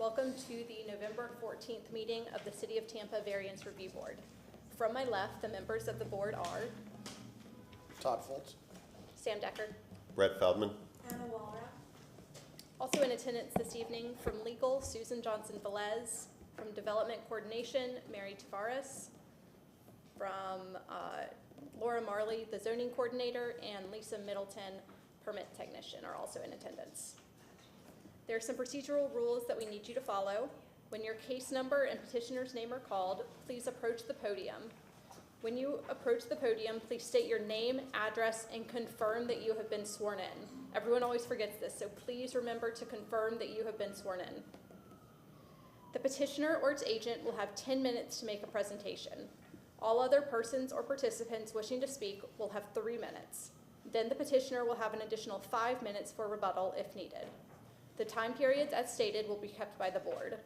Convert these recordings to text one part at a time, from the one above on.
Welcome to the November 14th meeting of the City of Tampa Variance Review Board. From my left, the members of the board are Todd Foltz. Sam Decker. Brett Feldman. Anna Walrath. Also in attendance this evening from Legal, Susan Johnson-Velez. From Development Coordination, Mary Tavares. From Laura Marley, the Zoning Coordinator, and Lisa Middleton, Permit Technician, are also in attendance. There are some procedural rules that we need you to follow. When your case number and petitioner's name are called, please approach the podium. When you approach the podium, please state your name, address, and confirm that you have been sworn in. Everyone always forgets this, so please remember to confirm that you have been sworn in. The petitioner or its agent will have 10 minutes to make a presentation. All other persons or participants wishing to speak will have 3 minutes. Then the petitioner will have an additional 5 minutes for rebuttal if needed. The time periods as stated will be kept by the board.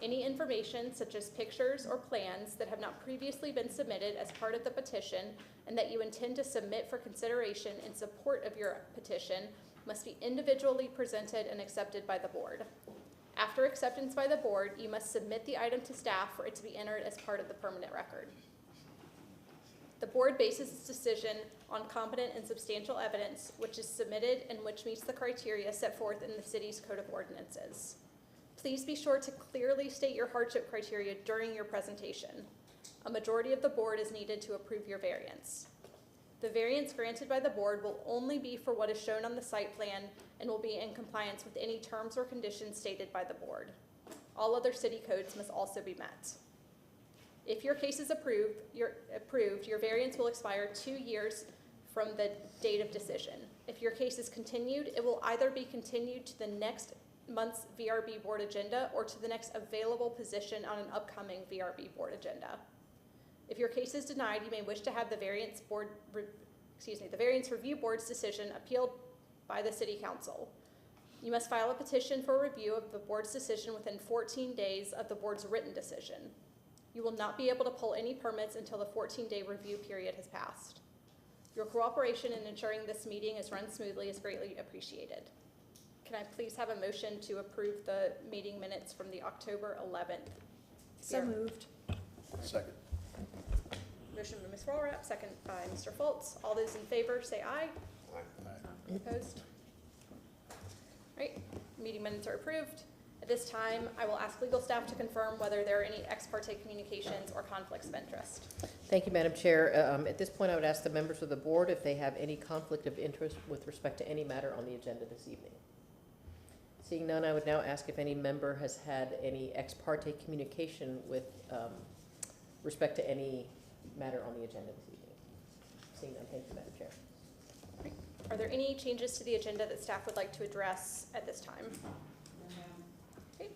Any information such as pictures or plans that have not previously been submitted as part of the petition and that you intend to submit for consideration in support of your petition must be individually presented and accepted by the board. After acceptance by the board, you must submit the item to staff for it to be entered as part of the permanent record. The board bases its decision on competent and substantial evidence which is submitted and which meets the criteria set forth in the city's Code of Ordinances. Please be sure to clearly state your hardship criteria during your presentation. A majority of the board is needed to approve your variance. The variance granted by the board will only be for what is shown on the site plan and will be in compliance with any terms or conditions stated by the board. All other city codes must also be met. If your case is approved, your variance will expire 2 years from the date of decision. If your case is continued, it will either be continued to the next month's VRB board agenda or to the next available position on an upcoming VRB board agenda. If your case is denied, you may wish to have the variance review board's decision appealed by the city council. You must file a petition for review of the board's decision within 14 days of the board's written decision. You will not be able to pull any permits until the 14-day review period has passed. Your cooperation in ensuring this meeting is run smoothly is greatly appreciated. Can I please have a motion to approve the meeting minutes from the October 11th? So moved. Second. Motion by Ms. Walrath, second by Mr. Foltz. All those in favor say aye. Aye. Opposed? All right, meeting minutes are approved. At this time, I will ask legal staff to confirm whether there are any ex parte communications or conflicts of interest. Thank you, Madam Chair. At this point, I would ask the members of the board if they have any conflict of interest with respect to any matter on the agenda this evening. Seeing none, I would now ask if any member has had any ex parte communication with respect to any matter on the agenda this evening. Seeing none, thank you, Madam Chair. Right. Are there any changes to the agenda that staff would like to address at this time? Okay.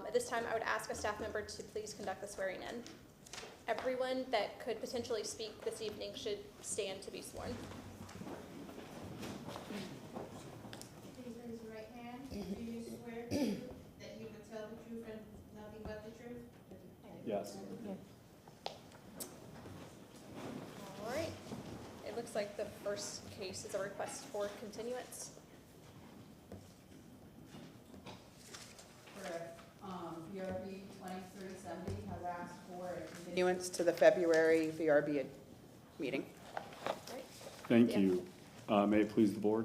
At this time, I would ask a staff member to please conduct the swearing in. Everyone that could potentially speak this evening should stand to be sworn. Please raise your right hand. Do you swear that you would tell the truth and nothing but the truth? Yes. All right. It looks like the first case is a request for continuance. Correct. VRB 2370 has asked for a continuance to the February VRB meeting. All right. Thank Yeah. you. May it please the board?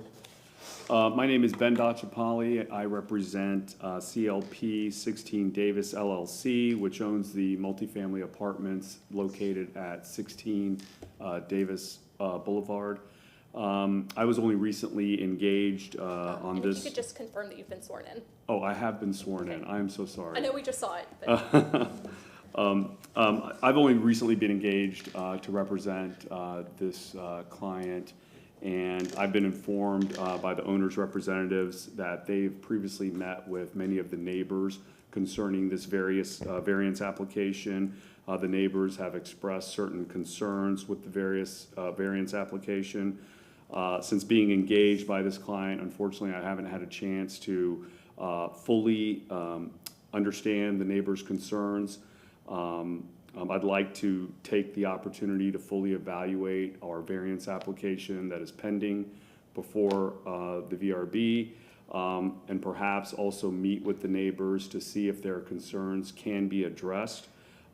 My name is Ben Dachapali. I represent CLP 16 Davis LLC, which owns the multifamily apartments located at 16 Davis Boulevard. I was only recently engaged on and this. if you could just confirm that you've been sworn in. Oh, I have been sworn in. Okay. I am so sorry. I know we just saw it, but I've only recently been engaged to represent this client, and I've been informed by the owner's representatives that they've previously met with many of the neighbors concerning this variance application. The neighbors have expressed certain concerns with the variance application. Since being engaged by this client, unfortunately, I haven't had a chance to fully understand the neighbors' concerns. I'd like to take the opportunity to fully evaluate our variance application that is pending before the VRB. and perhaps also meet with the neighbors to see if their concerns can be addressed.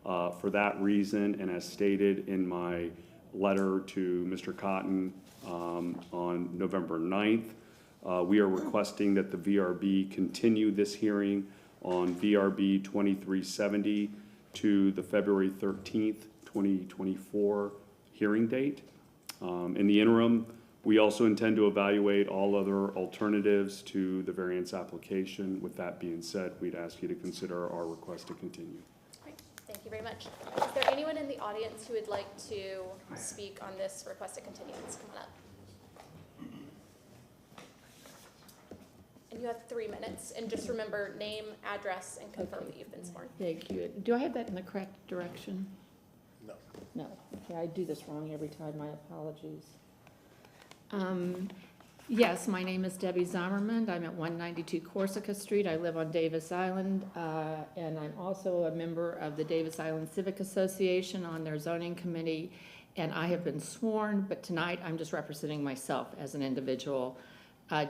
For that reason, and as stated in my letter to Mr. Cotton on November 9th, we are requesting that the VRB continue this hearing on VRB 2370 to the February 13th, 2024 hearing date. In the interim, we also intend to evaluate all other alternatives to the variance application. With that being said, we'd ask you to consider our request to continue. Great. Thank you very much. Is there anyone in the audience who would like to speak on this requested continuance? Come on up. And you have 3 minutes, and just remember name, address, and confirm that you've been sworn. Thank you. Do I have that in the correct direction? No. No. Okay, I do this wrong every time. My apologies. Yes, my name is Debbie Zimmerman. I'm at 192 Corsica Street. I live on Davis Island, and I'm also a member of the Davis Island Civic Association on their zoning committee, and I have been sworn, but tonight I'm just representing myself as an individual.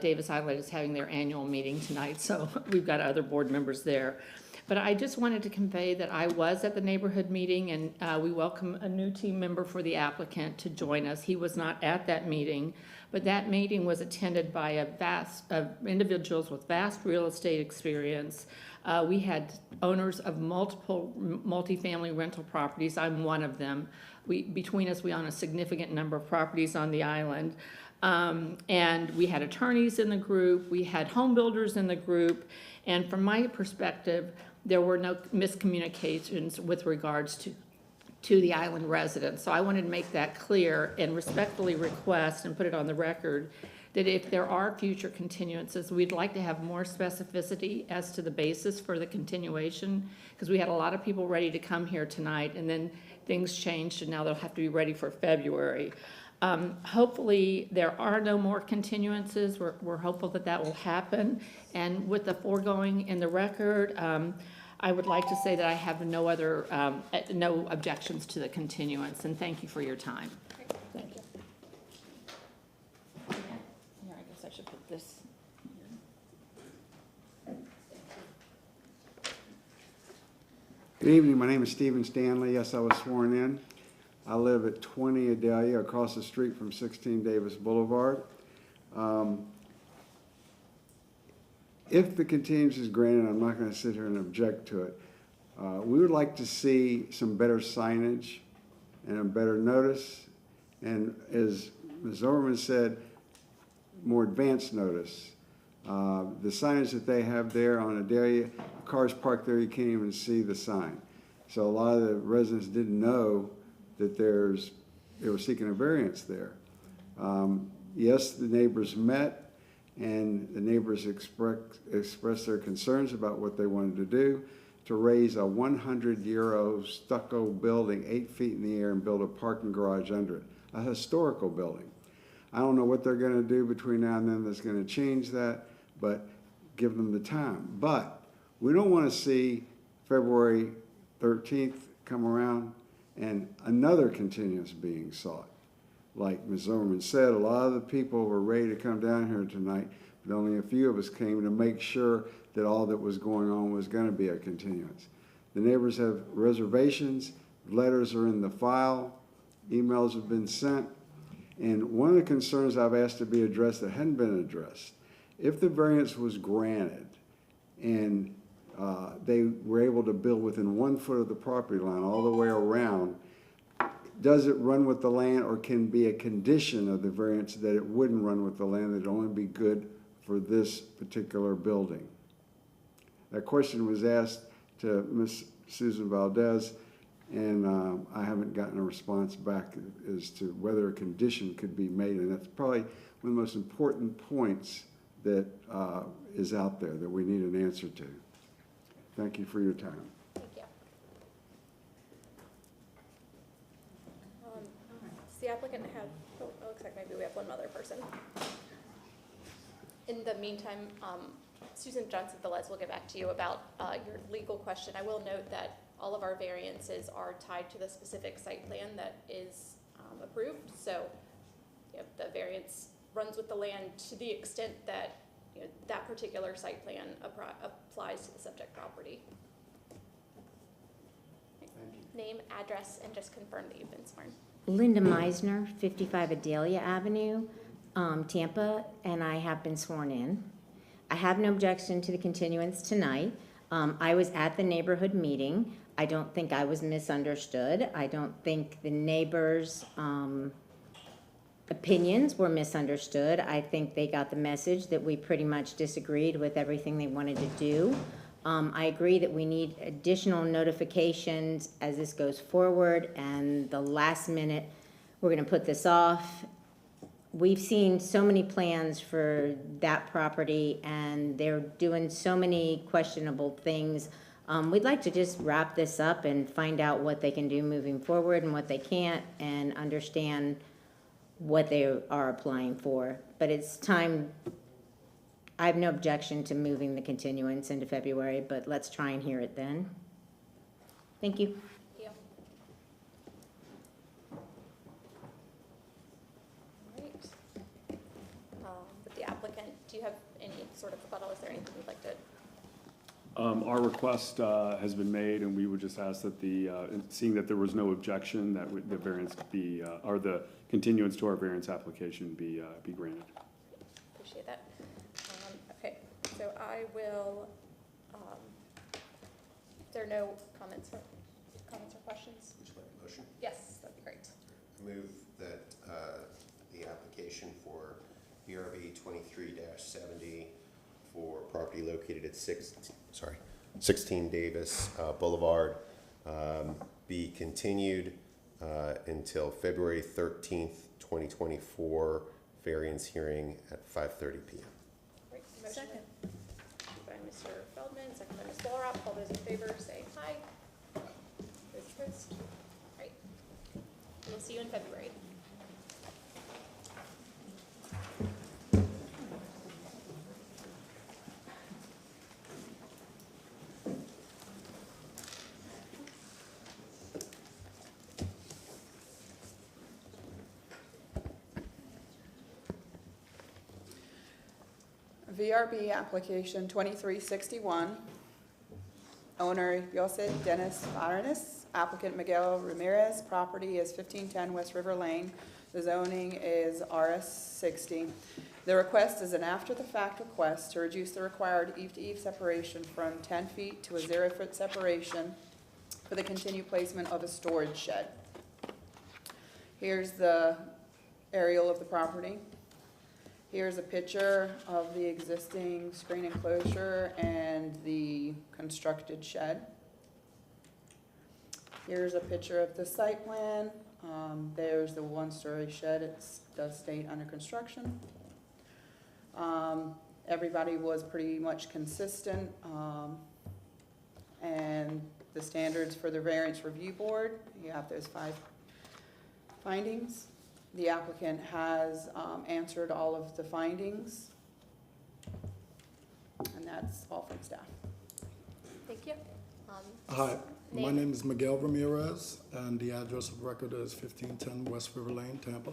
Davis Island is having their annual meeting tonight, so we've got other board members there. But I just wanted to convey that I was at the neighborhood meeting, and we welcome a new team member for the applicant to join us. He was not at that meeting, but that meeting was attended by a vast of individuals with vast real estate experience. We had owners of multiple multifamily rental properties. I'm one of them. Between us, we own a significant number of properties on the island. And we had attorneys in the group, we had home builders in the group, and from my perspective, there were no miscommunications with regards to the island residents. So I wanted to make that clear and respectfully request and put it on the record that if there are future continuances, we'd like to have more specificity as to the basis for the continuation, because we had a lot of people ready to come here tonight, and then things changed, and now they'll have to be ready for February. Hopefully, there are no more continuances. We're hopeful that that will happen. And with the foregoing in the record, I would like to say that I have no objections to the continuance, and thank you for your time. Thank you. Here, I guess I should put this here. Good evening, my name is Stephen Stanley. Yes, I was sworn in. I live at 20 Adelia, across the street from 16 Davis Boulevard. If the continuance is granted, I'm not going to sit here and object to it. We would like to see some better signage and a better notice, and as Ms. Zimmerman said, more advanced notice. The signage that they have there on Adelia, cars parked there, you can't even see the sign. So a lot of the residents didn't know that they were seeking a variance there. Yes, the neighbors met, and the neighbors expressed their concerns about what they wanted to do, to raise a 100-year-old stucco building 8 feet in the air and build a parking garage under it, a historical building. I don't know what they're going to do between now and then that's going to change that, but give them the time. But we don't want to see February 13th come around and another continuance being sought. Like Ms. Zimmerman said, a lot of the people were ready to come down here tonight, but only a few of us came to make sure that all that was going on was going to be a continuance. The neighbors have reservations, letters are in the file, emails have been sent, and one of the concerns I've asked to be addressed that hadn't been addressed, if the variance was granted and they were able to build within 1 foot of the property line all the way around, does it run with the land, or can be a condition of the variance that it wouldn't run with the land, that it'd only be good for this particular building? That question was asked to Ms. Susan Valdez, and I haven't gotten a response back as to whether a condition could be made, and that's probably one of the most important points that is out there that we need an answer to. Thank you for your time. Thank you. Does the applicant have, oh, it looks like maybe we have one other person. In the meantime, Susan Johnson Velez will get back to you about your legal question. I will note that all of our variances are tied to the specific site plan that is approved. So the variance runs with the land to the extent that that particular site plan applies to the subject property. Name, address, and just confirm that you've been sworn. Linda Meisner, 55 Adelia Avenue, Tampa, and I have been sworn in. I have no objection to the continuance tonight. I was at the neighborhood meeting. I don't think I was misunderstood. I don't think the neighbors' opinions were misunderstood. I think they got the message that we pretty much disagreed with everything they wanted to do. I agree that we need additional notifications as this goes forward, and the last minute, we're gonna put this off. We've seen so many plans for that property, and they're doing so many questionable things. We'd like to just wrap this up and find out what they can do moving forward and what they can't, and understand what they are applying for. But it's time. I have no objection to moving the continuance into February, but let's try and hear it then. Thank you. Yeah. All right. With the applicant, do you have any sort of rebuttal? Is there anything you'd like to? Our request has been made, and we would just ask that seeing that there was no objection, that the variance be, or the continuance to our variance application be granted. Appreciate that. Okay, so I will, if there are no comments or questions? Would you like a motion? Yes, that'd be great. I move that the application for BRB 23-70 for property located at 16 Davis Boulevard be continued until February 13th, 2024, variance hearing at 5:30 p.m. Great, motion by Mr. Feldman, second by Ms. Walrop. All those in favor say aye. Those opposed? Great. We'll see you in February. VRB application 2361. Owner Yosef Dennis Farinas, applicant Miguel Ramirez. Property is 1510 West River Lane. The zoning is RS60. The request is an after-the-fact request to reduce the required eve-to-eve separation from 10 feet to a 0-foot separation for the continued placement of a storage shed. Here's the aerial of the property. Here's a picture of the existing screen enclosure and the constructed shed. Here's a picture of the site plan. There's the one-story shed. It does state under construction. Everybody was pretty much consistent. And the standards for the variance review board, you have those 5 findings. The applicant has answered all of the findings, and that's all from staff. Thank you. Hi, my name is Miguel Ramirez, and the address of record is 1510 West River Lane, Tampa.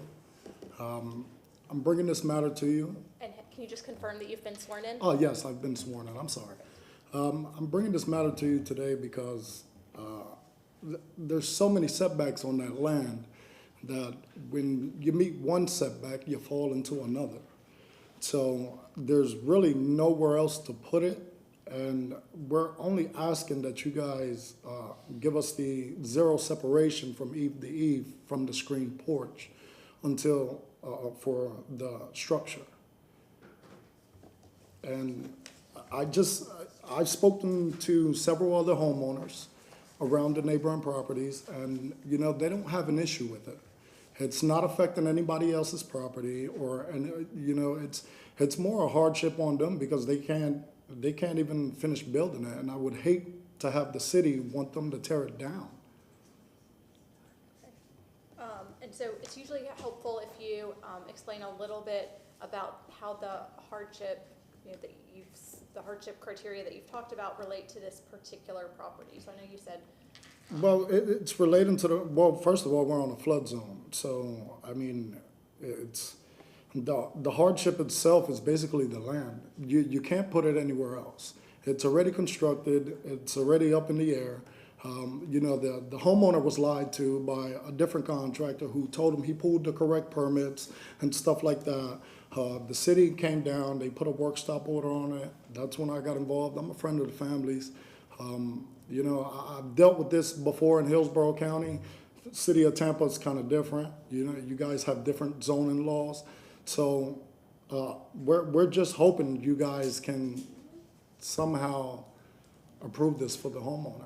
I'm bringing this matter to you. And can you just confirm that you've been sworn in? Oh, yes, I've been sworn in, I'm sorry. I'm bringing this matter to you today because there's so many setbacks on that land that when you meet one setback, you fall into another. So there's really nowhere else to put it, and we're only asking that you guys give us the 0 separation from eve to eve from the screen porch until for the structure. And I've spoken to several other homeowners around the neighboring properties, and they don't have an issue with it. It's not affecting anybody else's property, it's more a hardship on them because they can't even finish building it, and I would hate to have the city want them to tear it down. And so it's usually helpful if you explain a little bit about how the hardship, the hardship criteria that you've talked about relate to this particular property. So I know you said. Well, it's relating to first of all, we're on a flood zone. So, I mean, The hardship itself is basically the land. You can't put it anywhere else. It's already constructed, it's already up in the air. You know, the homeowner was lied to by a different contractor who told him he pulled the correct permits and stuff like that. The city came down, they put a work stop order on it. That's when I got involved. I'm a friend of the families. You know, I've dealt with this before in Hillsborough County. The city of Tampa is kind of different. You know, you guys have different zoning laws. So we're just hoping you guys can somehow approve this for the homeowner.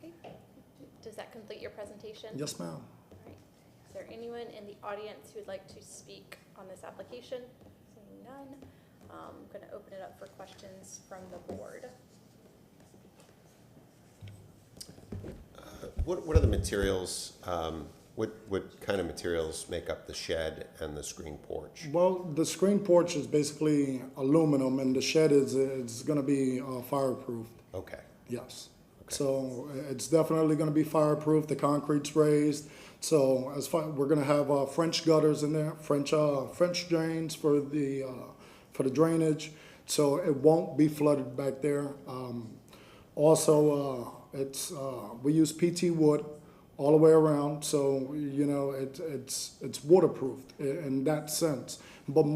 Okay. Does that complete your presentation? Yes, ma'am. All right. Is there anyone in the audience who would like to speak on this application? Seeing none, I'm going to open it up for questions from the board. What are the materials, what kind of materials make up the shed and the screen porch? Well, the screen porch is basically aluminum, and the shed is going to be fireproof. Okay. Yes. Okay. So it's definitely going to be fireproof. The concrete's raised. So we're going to have French gutters in there, French drains for the drainage. So it won't be flooded back there. Also, we use PT wood all the way around, so you know it's waterproofed in that sense. But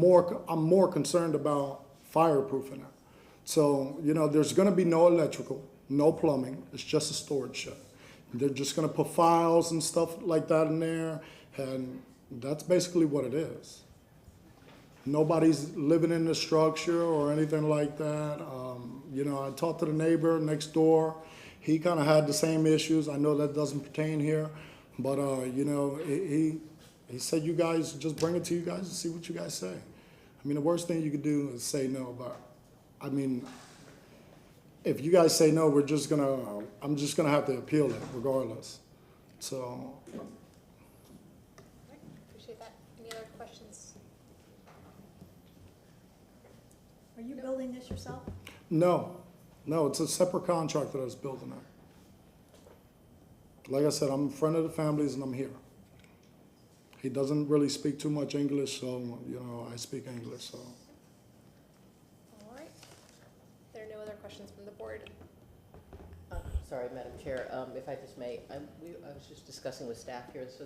I'm more concerned about fireproofing it. So you know, there's going to be no electrical, no plumbing. It's just a storage shed. They're just going to put files and stuff like that in there, and that's basically what it is. Nobody's living in the structure or anything like that. You know, I talked to the neighbor next door. He kind of had the same issues. I know that doesn't pertain here, but you know, he said you guys just bring it to you guys and see what you guys say. I mean, the worst thing you could do is say no, but I mean, if you guys say no, I'm just gonna have to appeal it regardless. So. Appreciate that. Any other questions? Are you building this yourself? No, it's a separate contractor that's building it. Like I said, I'm a friend of the families and I'm here. He doesn't really speak too much English, so, you know, I speak English, so. All right. There are no other questions from the board. Sorry, Madam Chair, if I just may, I was just discussing with staff here, so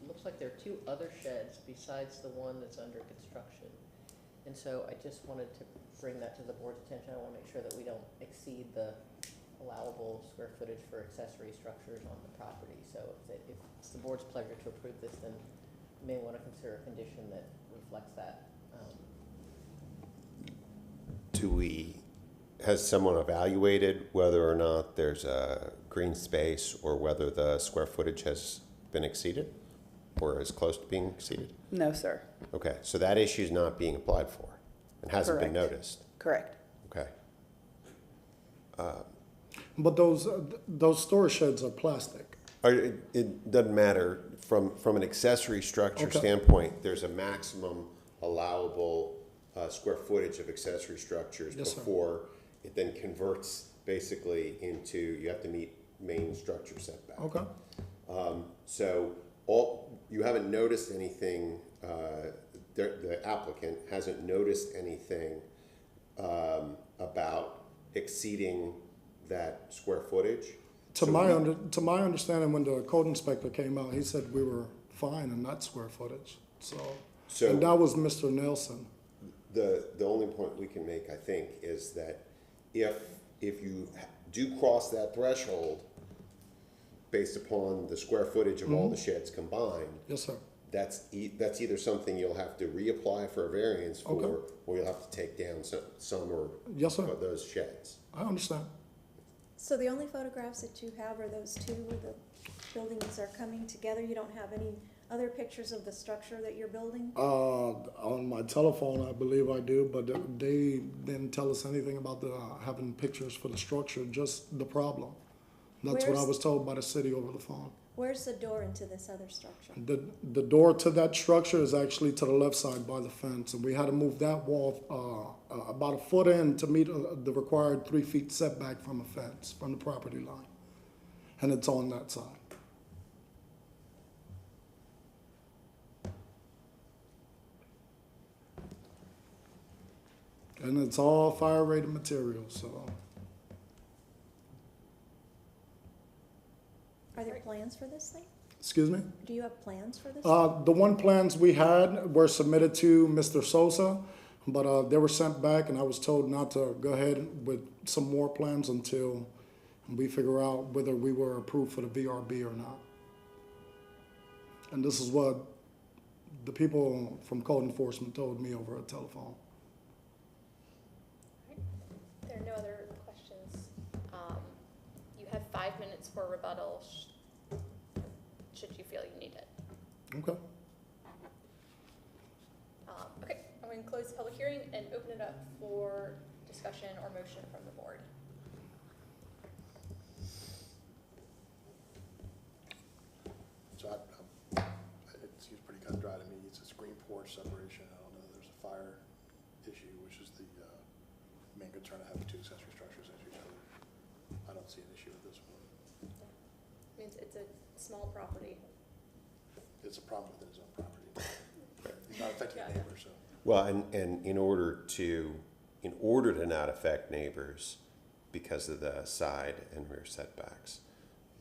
looks like there are two other sheds besides the one that's under construction. And so I just wanted to bring that to the board's attention. I want to make sure that we don't exceed the allowable square footage for accessory structures on the property. So if it's the board's pleasure to approve this, then you may want to consider a condition that reflects that. Has someone evaluated whether or not there's a green space or whether the square footage has been exceeded or is close to being exceeded? No, sir. Okay, so that issue is not being applied for and hasn't been Correct. noticed? Correct. Okay. But those storage sheds are plastic. It doesn't matter. From an accessory structure Okay. standpoint, there's a maximum allowable square footage of accessory structures Yes, sir. before it then converts basically into, you have to meet main structure setback. Okay. So you haven't noticed anything, the applicant hasn't noticed anything about exceeding that square footage? To my understanding, when the code inspector came out, he said we were fine in that square footage. So and that was Mr. Nelson. The only point we can make, I think, is that if you do cross that threshold based upon the square footage of all the sheds combined, Yes, sir. that's either something you'll have to reapply for a variance for, Okay. or you'll have to take down some or Yes, sir. of those sheds. I understand. So the only photographs that you have are those two where the buildings are coming together? You don't have any other pictures of the structure that you're building? On my telephone, I believe I do, but they didn't tell us anything about having pictures for the structure, just the problem. That's what I Where's- was told by the city over the phone. Where's the door into this other structure? The door to that structure is actually to the left side by the fence, and we had to move that wall about a foot in to meet the required 3 feet setback from a fence, from the property line. And it's on that side. And it's all fire rated material, so. Are there plans for this thing? Excuse me? Do you have plans for this? The one plans we had were submitted to Mr. Sosa, but they were sent back, and I was told not to go ahead with some more plans until we figure out whether we were approved for the VRB or not. And this is what the people from code enforcement told me over a telephone. If there are no other questions, you have 5 minutes for rebuttal, should you feel you need it. Okay. Okay, I'm going to close the public hearing and open it up for discussion or motion from the board. So it seems pretty cut and dry to me. It's a screen porch separation. I don't know, there's a fire issue, which is the main concern I have with two accessory structures next to each other. I don't see an issue with this one. Means it's a small property. It's a problem within his own property. He's not affecting Yeah. the neighbor, so. Well, and in order to not affect neighbors because of the side and rear setbacks,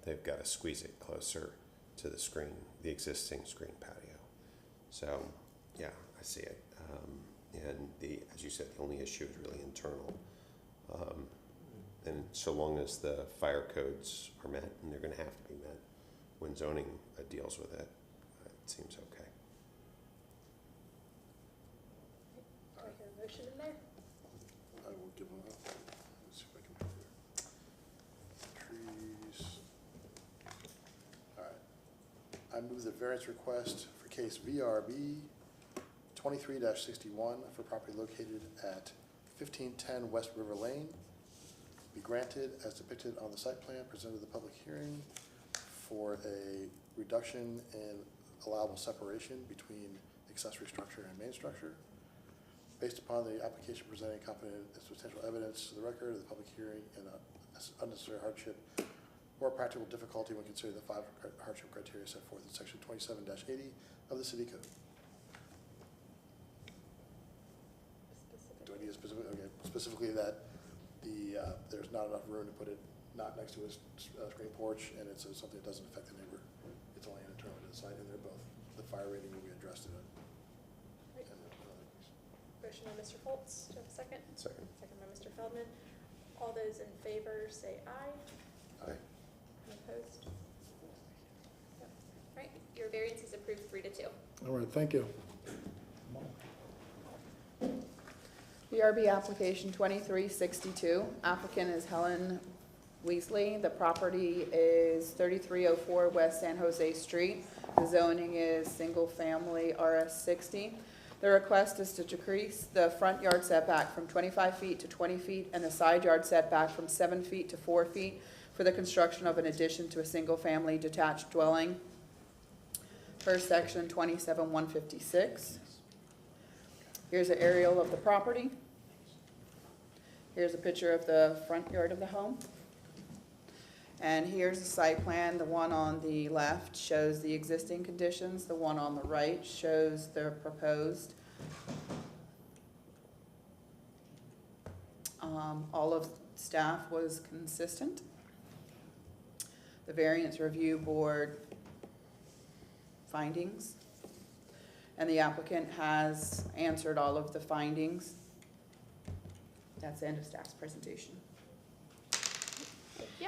they've got to squeeze it closer to the screen, the existing screen patio. So, yeah, I see it. And as you said, the only issue is really internal. And so long as the fire codes are met, and they're going to have to be met when zoning deals with it, it seems okay. Do I hear a motion in there? I will give them up. Let's see if I can do it. Trees. All right. I move the variance request for case VRB 23-61 for property located at 1510 West River Lane be granted as depicted on the site plan presented at the public hearing for a reduction in allowable separation between accessory structure and main structure. Based upon the application presenting competent and substantial evidence to the record of the public hearing and unnecessary hardship or practical difficulty when considering the 5 hardship criteria set forth in section 27-80 of the city code. Do I need a specific, okay, specifically that there's not enough room to put it not next to a screen porch, and it's something that doesn't affect the neighbor. It's only an internal to the site, and they're both, the fire rating will be addressed in it. Right. And other things. Motion by Mr. Foltz, do you have a second? Second. Second by Mr. Feldman. All those in favor say aye. Aye. Any opposed? No. Right, your variance is approved 3-2. All right, thank you. VRB application 2362. Applicant is Helen Weasley. The property is 3304 West San Jose Street. The zoning is single-family RS60. The request is to decrease the front yard setback from 25 feet to 20 feet and the side yard setback from 7 feet to 4 feet for the construction of an addition to a single-family detached dwelling. Per section 27-156. Here's an aerial of the property. Here's a picture of the front yard of the home. And here's the site plan. The one on the left shows the existing conditions. The one on the right shows the proposed. All of staff was consistent. The variance review board findings. And the applicant has answered all of the findings. That's the end of staff's presentation. Thank you.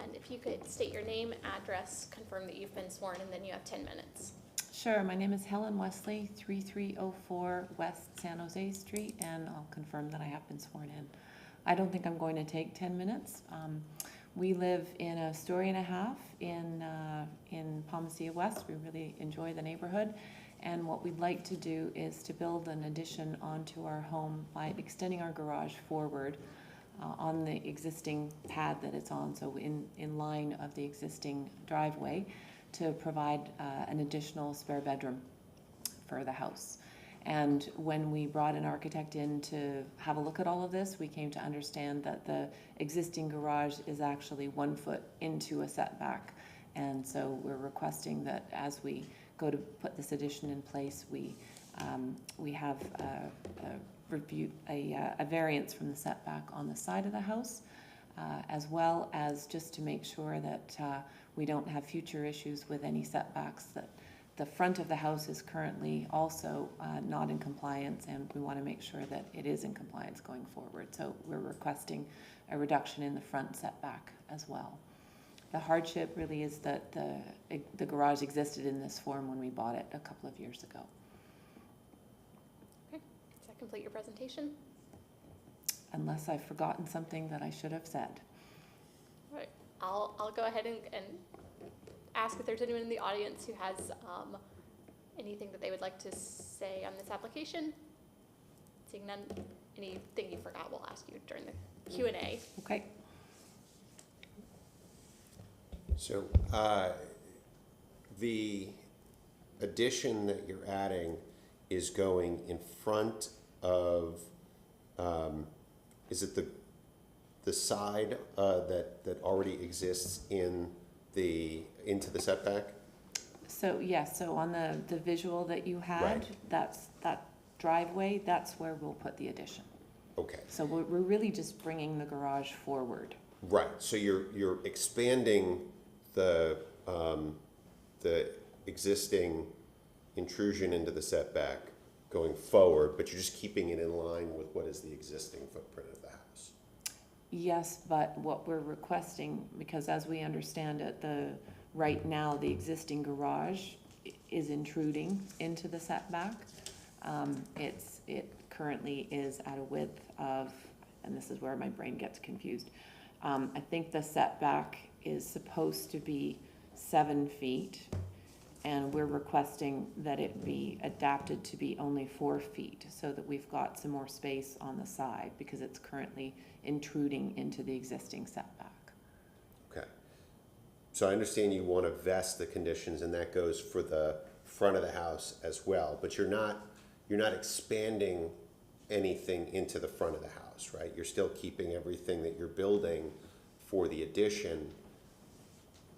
And if you could state your name, address, confirm that you've been sworn, and then you have 10 minutes. Sure, my name is Helen Wesley, 3304 West San Jose Street, and I'll confirm that I have been sworn in. I don't think I'm going to take 10 minutes. We live in a story and a half in Palmacia West. We really enjoy the neighborhood. And what we'd like to do is to build an addition onto our home by extending our garage forward on the existing pad that it's on, so in line of the existing driveway, to provide an additional spare bedroom for the house. And when we brought an architect in to have a look at all of this, we came to understand that the existing garage is actually 1 foot into a setback. And so we're requesting that as we go to put this addition in place, we We have a variance from the setback on the side of the house, as well as just to make sure that we don't have future issues with any setbacks. That the front of the house is currently also not in compliance, and we want to make sure that it is in compliance going forward. So we're requesting a reduction in the front setback as well. The hardship really is that the garage existed in this form when we bought it a couple of years ago. Okay, does that complete your presentation? Unless I've forgotten something that I should have said. All right, I'll go ahead and ask if there's anyone in the audience who has anything that they would like to say on this application. Seeing none, anything you forgot, we'll ask you during the Q&A. Okay. So, the addition that you're adding is going in front of, is it the side that already exists into the setback? So yes, so on the visual that you had, Right. that's that driveway, that's where we'll put the addition. Okay. So we're really just bringing the garage forward. Right, so you're expanding the existing intrusion into the setback going forward, but you're just keeping it in line with what is the existing footprint of the house. Yes, but what we're requesting, because as we understand it, right now, the existing garage is intruding into the setback. It currently is at a width of, and this is where my brain gets confused. I think the setback is supposed to be 7 feet, and we're requesting that it be adapted to be only 4 feet, so that we've got some more space on the side, because it's currently intruding into the existing setback. Okay. So I understand you want to vest the conditions, and that goes for the front of the house as well, but you're not expanding anything into the front of the house, right? You're still keeping everything that you're building for the addition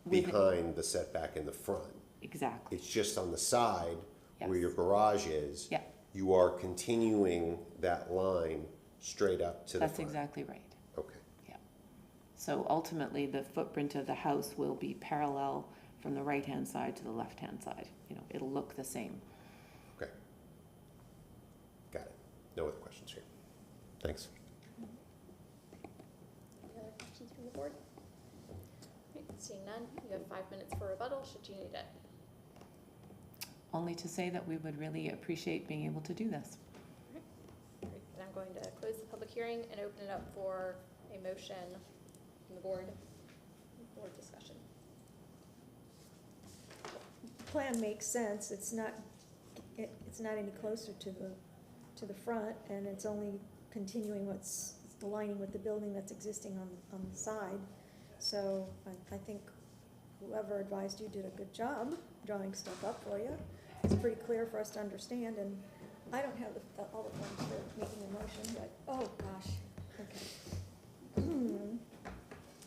behind the setback in the front. Exactly. It's just on the side where Yes. your garage is. Yeah. You are continuing that line straight up to the front. That's exactly right. Okay. Yeah. So ultimately, the footprint of the house will be parallel from the right-hand side to the left-hand side. You know, it'll look the same. Okay. Got it. No other questions here. Thanks. Any other questions from the board? Right, seeing none, you have 5 minutes for rebuttal, should you need it. Only to say that we would really appreciate being able to do this. Great, and I'm going to close the public hearing and open it up for a motion from the board discussion. Plan makes sense, it's not any closer to the front, and it's only continuing what's aligning with the building that's existing on the side. So I think whoever advised you did a good job drawing stuff up for you. It's pretty clear for us to understand, and I don't have all the forms for making a motion, but, oh gosh, okay.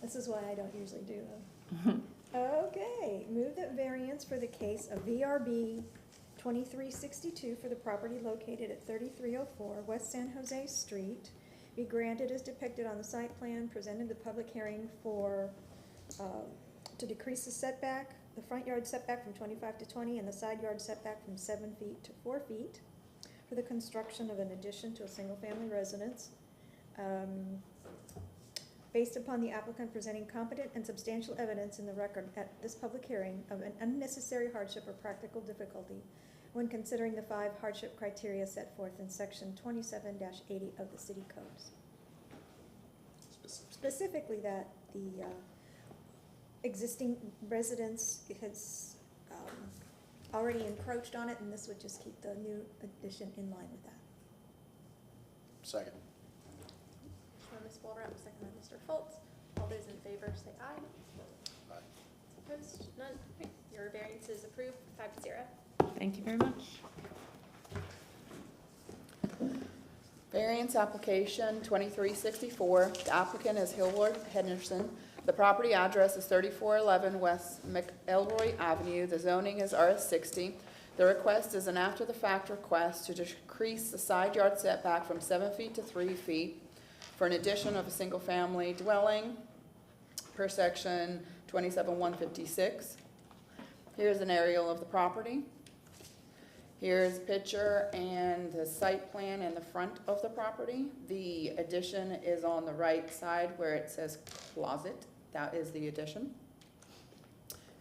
This is why I don't usually do them. Okay, move that variance for the case of VRB 2362 for the property located at 3304 West San Jose Street be granted as depicted on the site plan, presented to public hearing for, to decrease the setback, the front yard setback from 25 to 20 and the side yard setback from 7 feet to 4 feet for the construction of an addition to a single-family residence. Based upon the applicant presenting competent and substantial evidence in the record at this public hearing of an unnecessary hardship or practical difficulty when considering the 5 hardship criteria set forth in section 27-80 of the city codes. Specifically that the existing residence has already encroached on it, and this would just keep the new addition in line with that. Second. Ms. Walrat, second by Mr. Fultz. All those in favor say aye. Aye. Opposed? None? Great. Your variance is approved, 5-0. Thank you very much. Variance application 2364. The applicant is Hillward Henderson. The property address is 3411 West McElroy Avenue. The zoning is RS60. The request is an after-the-fact request to decrease the side yard setback from 7 feet to 3 feet for an addition of a single-family dwelling per section 27-156. Here's an aerial of the property. Here's a picture and the site plan in the front of the property. The addition is on the right side where it says closet. That is the addition.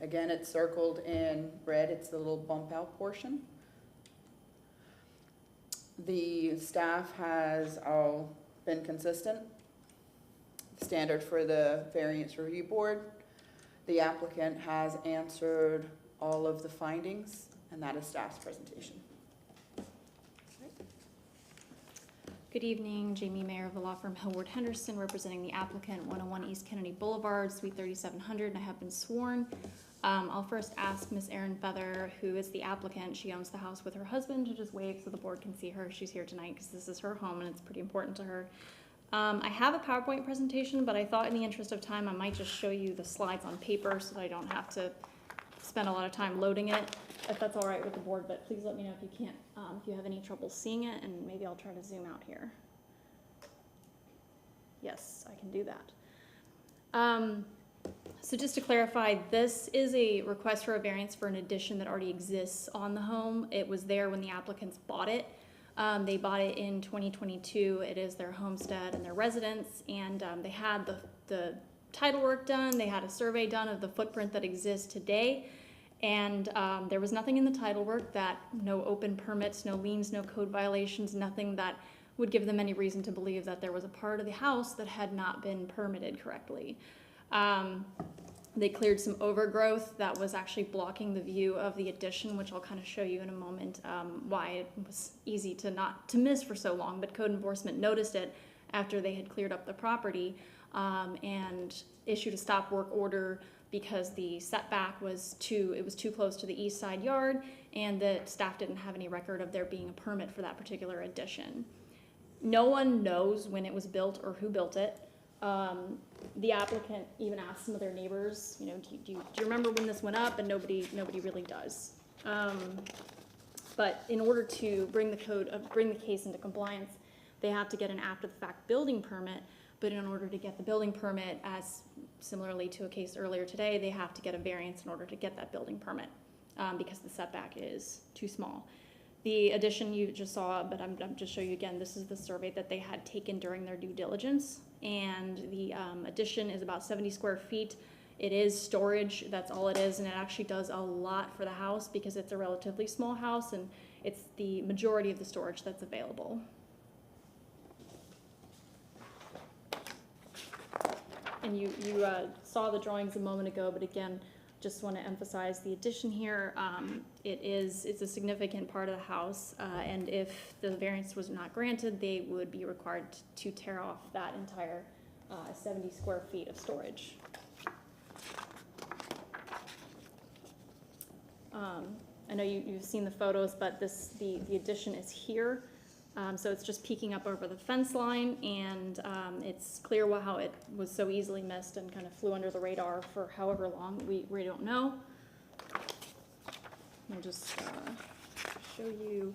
Again, it's circled in red. It's the little bump out portion. The staff has all been consistent. Standard for the variance review board. The applicant has answered all of the findings, and that is staff's presentation. Good evening, Jamie Mayer of the law firm Hillward Henderson, representing the applicant, 101 East Kennedy Boulevard, Suite 3700, and I have been sworn. I'll first ask Ms. Erin Feather, who is the applicant, she owns the house with her husband, to just wave so the board can see her. She's here tonight because this is her home and it's pretty important to her. I have a PowerPoint presentation, but I thought in the interest of time I might just show you the slides on paper so that I don't have to spend a lot of time loading it, if that's all right with the board, but please let me know if you can't, if you have any trouble seeing it, and maybe I'll try to zoom out here. Yes, I can do that. So just to clarify, this is a request for a variance for an addition that already exists on the home. It was there when the applicants bought it. They bought it in 2022. It is their homestead and their residence, and they had the title work done. They had a survey done of the footprint that exists today, and there was nothing in the title work no open permits, no liens, no code violations, nothing that would give them any reason to believe that there was a part of the house that had not been permitted correctly. They cleared some overgrowth that was actually blocking the view of the addition, which I'll kind of show you in a moment why it was easy to miss for so long, but code enforcement noticed it after they had cleared up the property and issued a stop work order because the setback was too close to the east side yard, and the staff didn't have any record of there being a permit for that particular addition. No one knows when it was built or who built it. The applicant even asked some of their neighbors, you know, do you remember when this went up? And nobody really does. But in order to bring the case into compliance, they have to get an after-the-fact building permit. But in order to get the building permit, as similarly to a case earlier today, they have to get a variance in order to get that building permit because the setback is too small. The addition you just saw, but I'm just show you again, this is the survey that they had taken during their due diligence, and the addition is about 70 square feet. It is storage, that's all it is, and it actually does a lot for the house because it's a relatively small house and it's the majority of the storage that's available. And you saw the drawings a moment ago, but again, just want to emphasize the addition here. It's a significant part of the house, and if the variance was not granted, they would be required to tear off that entire 70 square feet of storage. I know you've seen the photos, but the addition is here. So it's just peeking up over the fence line, and it's clear how it was so easily missed and kind of flew under the radar for however long, we don't know. I'll just show you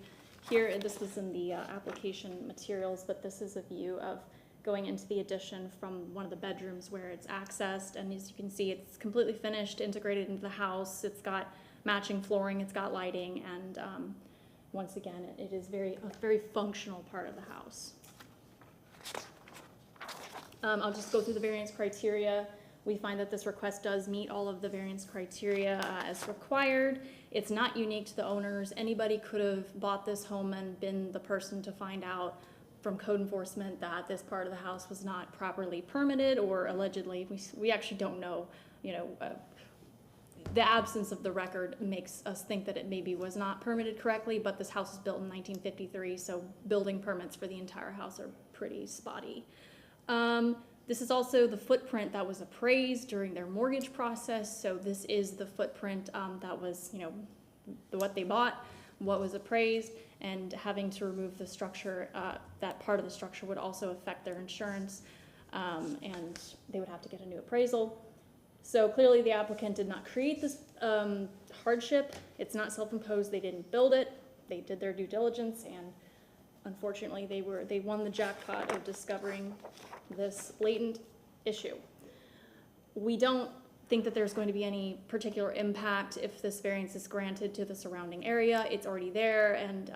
here, this was in the application materials, but this is a view of going into the addition from one of the bedrooms where it's accessed, and as you can see, it's completely finished, integrated into the house. It's got matching flooring, it's got lighting, and once again, it is a very functional part of the house. I'll just go through the variance criteria. We find that this request does meet all of the variance criteria as required. It's not unique to the owners. Anybody could have bought this home and been the person to find out from code enforcement that this part of the house was not properly permitted, or allegedly. We actually don't know, the absence of the record makes us think that it maybe was not permitted correctly, but this house was built in 1953, so building permits for the entire house are pretty spotty. This is also the footprint that was appraised during their mortgage process, so this is the footprint that was, what they bought, what was appraised, and having to remove the structure, that part of the structure would also affect their insurance, and they would have to get a new appraisal. So clearly the applicant did not create this hardship. It's not self-imposed. They didn't build it. They did their due diligence, and unfortunately they won the jackpot of discovering this latent issue. We don't think that there's going to be any particular impact if this variance is granted to the surrounding area. It's already there, and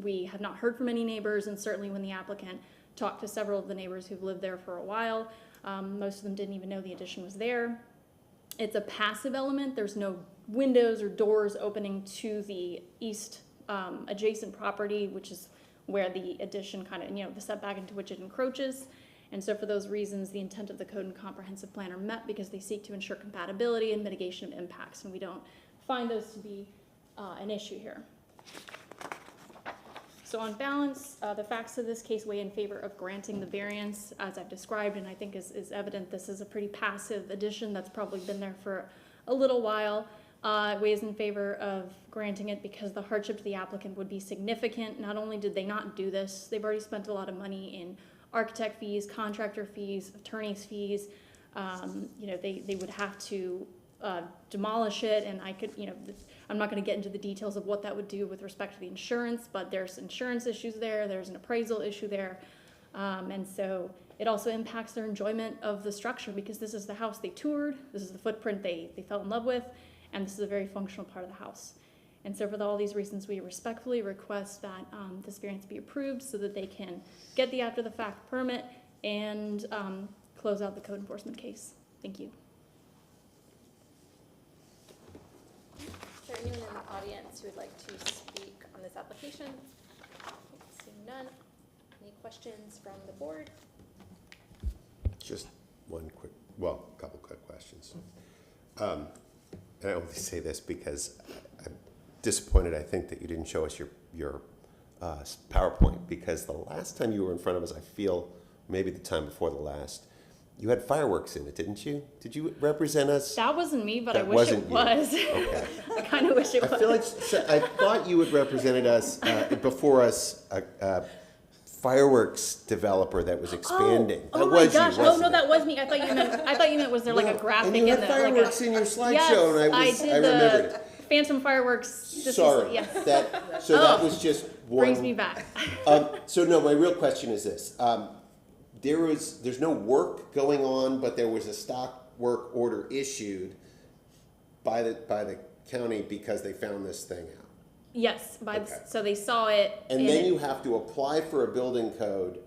we have not heard from any neighbors, and certainly when the applicant talked to several of the neighbors who've lived there for a while, most of them didn't even know the addition was there. It's a passive element. There's no windows or doors opening to the east adjacent property, which is where the addition kind of, the setback into which it encroaches. And so for those reasons, the intent of the code and comprehensive plan are met because they seek to ensure compatibility and mitigation of impacts, and we don't find those to be an issue here. So on balance, the facts of this case weigh in favor of granting the variance as I've described, and I think is evident this is a pretty passive addition that's probably been there for a little while. It weighs in favor of granting it because the hardship to the applicant would be significant. Not only did they not do this, they've already spent a lot of money in architect fees, contractor fees, attorney's fees. They would have to demolish it, and I'm not going to get into the details of what that would do with respect to the insurance, but there's insurance issues there, there's an appraisal issue there, and so it also impacts their enjoyment of the structure because this is the house they toured, this is the footprint they fell in love with, and this is a very functional part of the house. And so for all these reasons, we respectfully request that this variance be approved so that they can get the after-the-fact permit and close out the code enforcement case. Thank you. Is there anyone in the audience who would like to speak on this application? Seeing none. Any questions from the board? Just one quick, well, a couple quick questions. And I only say this because I'm disappointed, I think, that you didn't show us your PowerPoint, because the last time you were in front of us, I feel, maybe the time before the last, you had fireworks in it, didn't you? Did you represent us? That wasn't me, but That I wish it wasn't you. was. Okay. I kind of wish it was. I feel like I thought you had represented us before us, a fireworks developer that was expanding. Oh That my was gosh! you, Oh wasn't no, it? that was me. I thought you meant was there like a No, graphic and you in had there? fireworks in your slideshow, Yes, and I did remembered the it. Phantom fireworks. This Sorry, is, yes. that was just one. Brings me back. So no, my real question is this: there's no work going on, but there was a stock work order issued by the county because they found this thing out. Yes, Okay. so they saw it. And then you have to apply for a building code,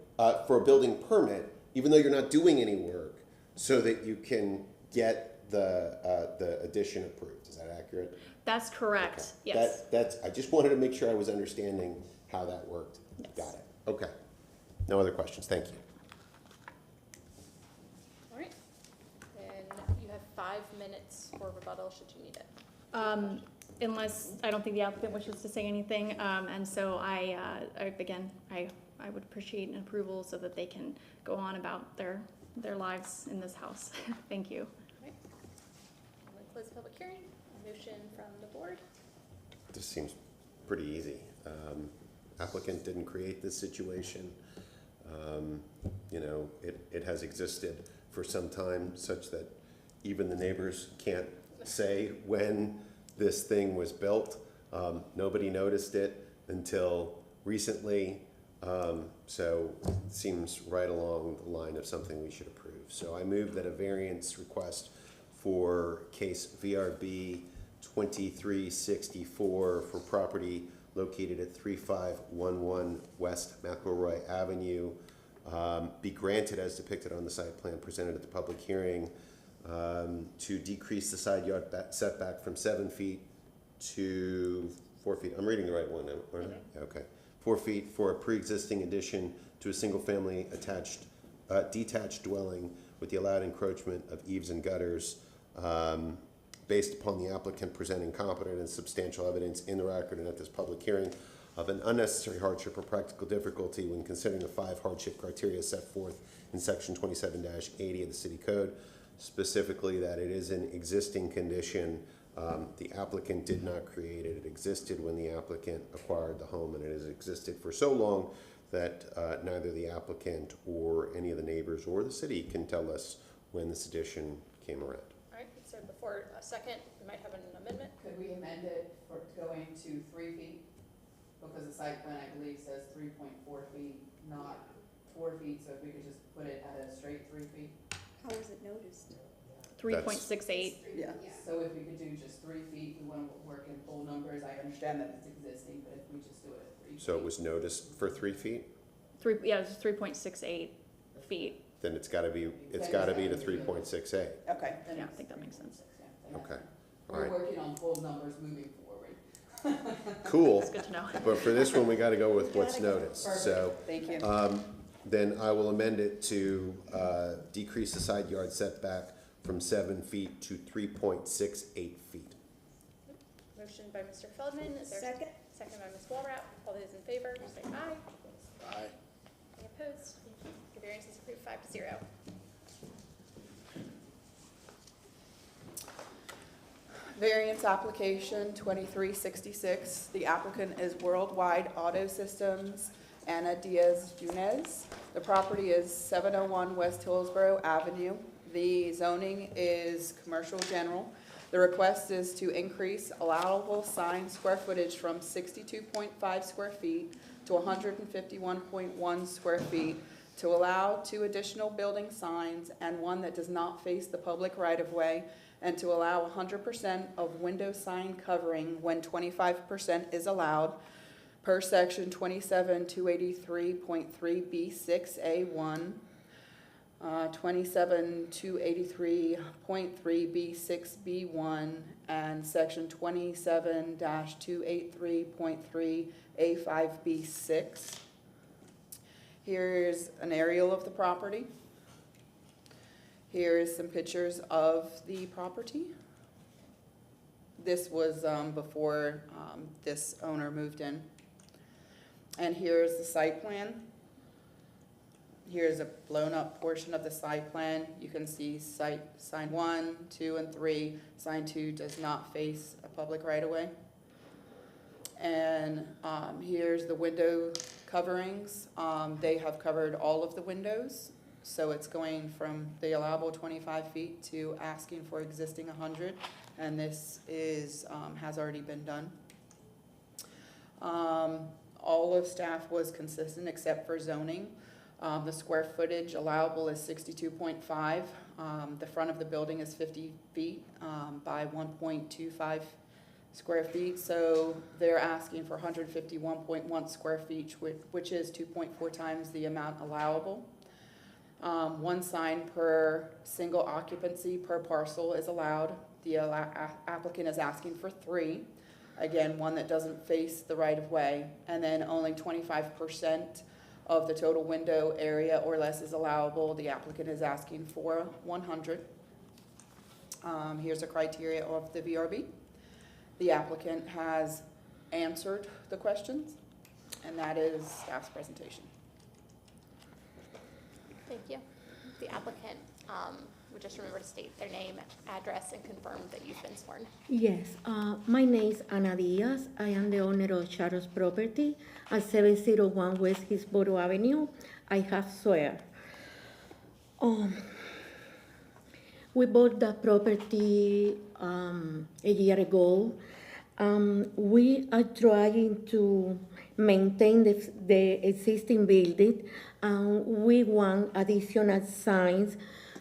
for a building permit, even though you're not doing any work, so that you can get the addition approved. Is that accurate? That's correct. Okay. Yes. I just wanted to make sure I was understanding how that worked. Yes. Got it. Okay. No other questions. Thank you. All right. Then you have 5 minutes for rebuttal should you need it. Unless I don't think the applicant wishes to say anything, and so I would appreciate an approval so that they can go on about their lives in this house. Thank you. All right. I'm going to close the public hearing. A motion from the board. This seems pretty easy. Applicant didn't create this situation. It has existed for some time such that even the neighbors can't say when this thing was built. Nobody noticed it until recently. So it seems right along the line of something we should approve. So I move that a variance request for case VRB 2364 for property located at 3511 West McElroy Avenue be granted as depicted on the site plan presented at the public hearing, to decrease the side yard setback from 7 feet to 4 feet. I'm reading the right one, aren't I? Okay. 4 feet for a pre-existing addition to a single-family detached dwelling with the allowed encroachment of eaves and gutters, based upon the applicant presenting competent and substantial evidence in the record and at this public hearing of an unnecessary hardship or practical difficulty when considering the 5 hardship criteria set forth in section 27-80 of the city code, specifically that it is an existing condition. The applicant did not create it. It existed when the applicant acquired the home, and it has existed for so long that neither the applicant or any of the neighbors or the city can tell us when this addition came around. All right. for a second. We might have an amendment. Could we amend it for going to 3 feet? Because the site plan, I believe, says 3.4 feet, not 4 feet, so if we could just put it at a straight 3 feet? How was it noticed? 3.68. Yeah, so if we could do just 3 feet, we want to work in full numbers, I understand that it's existing, but if we just do it at 3 feet. So it was noticed for 3 feet, Yeah, it was 3.68 feet. then it's gotta be to 3.68. Okay. Yeah, I think that makes sense. Okay, all We're right, working on full numbers moving forward. cool. That's good to know. But for this one, we gotta go with what's noticed, Perfect. so. Thank you. Then I will amend it to decrease the side yard setback from 7 feet to 3.68 feet. Motion by Mr. Feldman. Is there Second. Second by Ms. Walrath. All those in favor, say aye. Aye. Any opposed? The variance is approved 5-0. Variance application 2366. The applicant is Worldwide Auto Systems, Ana Diaz Junez. The property is 701 West Hillsborough Avenue. The zoning is commercial general. The request is to increase allowable sign square footage from 62.5 square feet to 151.1 square feet to allow 2 additional building signs and one that does not face the public right-of-way, and to allow 100% of window sign covering when 25% is allowed per section 27-283.3B6A1, 27-283.3B6B1, and section 27-283.3A5B6. Here's an aerial of the property. Here is some pictures of the property. This was before this owner moved in. And here's the site plan. Here's a blown up portion of the site plan. You can see site sign 1, 2, and 3. Sign 2 does not face a public right-of-way. And here's the window coverings. They have covered all of the windows. So it's going from the allowable 25 feet to asking for existing 100. And this is, has already been done. All of staff was consistent except for zoning. The square footage allowable is 62.5. The front of the building is 50 feet by 1.25 square feet. So they're asking for 151.1 square feet, which is 2.4 times the amount allowable. 1 sign per single occupancy per parcel is allowed. The applicant is asking for 3. Again, one that doesn't face the right-of-way, and then only 25% of the total window area or less is allowable. The applicant is asking for 100. Here's a criteria of the VRB. The applicant has answered the questions, and that is staff's presentation. Thank you. The applicant would just remember to state their name, address, and confirm that you've been sworn. Yes, my name is Ana Diaz. I am the owner of Shadows Property at 701 West Hillsborough Avenue. I have swear. We bought the property a year ago. We are trying to maintain the existing building. We want additional signs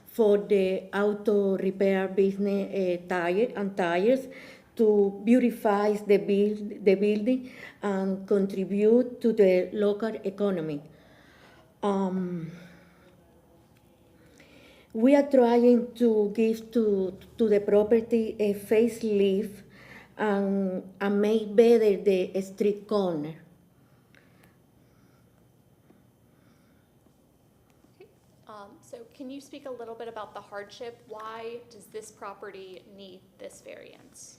for the auto repair business tires to beautify the building and contribute to the local economy. We are trying to give to the property a facelift and make better the street corner. So can you speak a little bit about the hardship? Why does this property need this variance?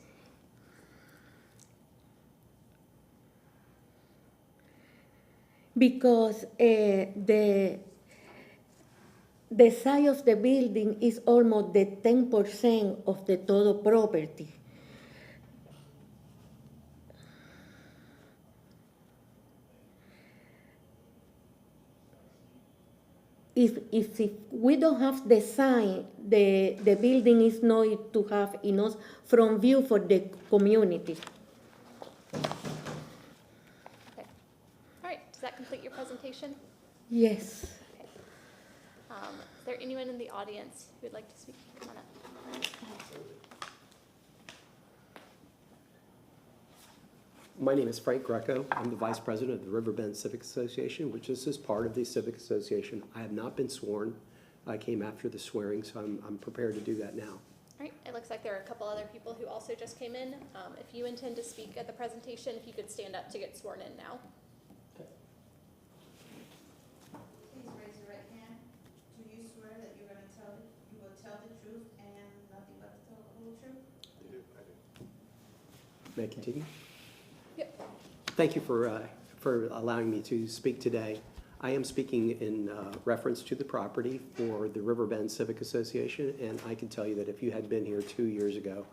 Because the size of the building is almost the 10% of the total property. if we don't have the sign, the building is not to have enough front view for the community. Okay. All right, does that complete your presentation? Yes. Okay. Is there anyone in the audience who would like to speak? Come on up. My name is Frank Greco. I'm the Vice President of the Riverbend Civic Association, which is part of the Civic Association. I have not been sworn. I came after the swearing, so I'm prepared to do that now. All right, it looks like there are a couple other people who also just came in. If you intend to speak at the presentation, if you could stand up to get sworn in now. Please raise your right hand. Do you swear that you will tell the truth and nothing but the whole truth? May I continue? Yep. Thank you for allowing me to speak today. I am speaking in reference to the property for the Riverbend Civic Association, and I can tell you that if you had been here 2 years ago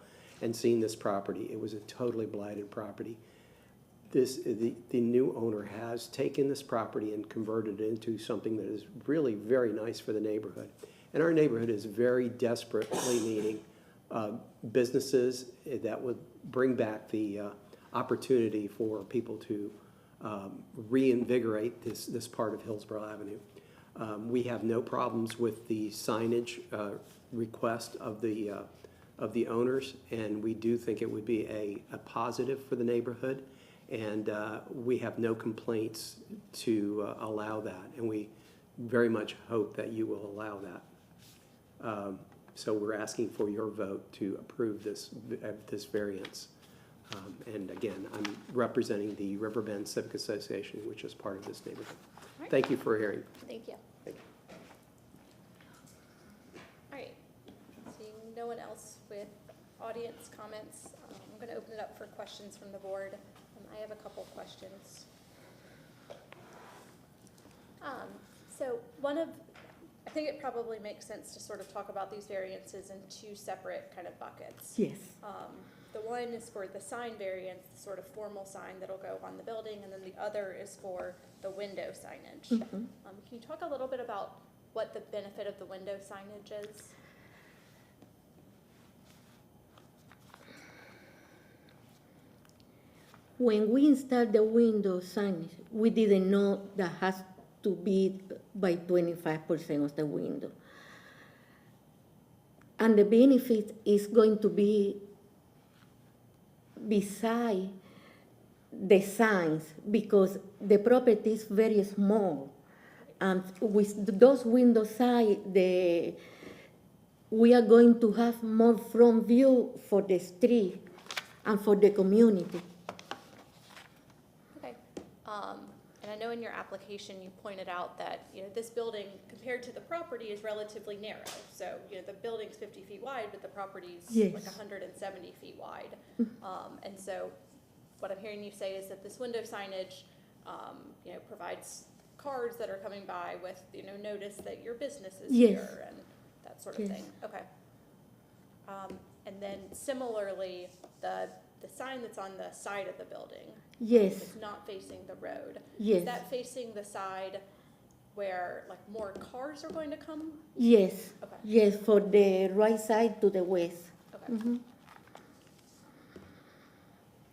and seen this property, it was a totally blighted property. The new owner has taken this property and converted it into something that is really very nice for the neighborhood. And our neighborhood is very desperately needing businesses that would bring back the opportunity for people to reinvigorate this part of Hillsborough Avenue. We have no problems with the signage request of the owners, and we do think it would be a positive for the neighborhood, and we have no complaints to allow that, and we very much hope that you will allow that. So we're asking for your vote to approve this variance. And again, I'm representing the Riverbend Civic Association, which is part of this neighborhood. Right. Thank you for hearing. Thank you. Thank you. All right, seeing no one else with audience comments, I'm going to open it up for questions from the board. I have a couple questions. So I think it probably makes sense to sort of talk about these variances in two separate kind of buckets. Yes. The one is for the sign variance, the sort of formal sign that'll go on the building, and then the other is for the window signage. Can you talk a little bit about what the benefit of the window signage is? When we installed the window signage, we didn't know that has to be by 25% of the window. And the benefit is going to be beside the signs because the property is very small. And with those window sides, we are going to have more front view for the street and for the community. Okay. And I know in your application you pointed out that this building compared to the property is relatively narrow. So the building's 50 feet wide, but the property's Yes. like 170 feet wide. And so what I'm hearing you say is that this window signage provides cars that are coming by with notice that your business is Yes. here and that sort of Yes. thing. Okay. And then similarly, the sign that's on the side of the building. Yes. It's not facing the road. Yes. Is that facing the side where like more cars are going to come? Yes. Okay. Yes, for the right side to the west. Okay. Mhm.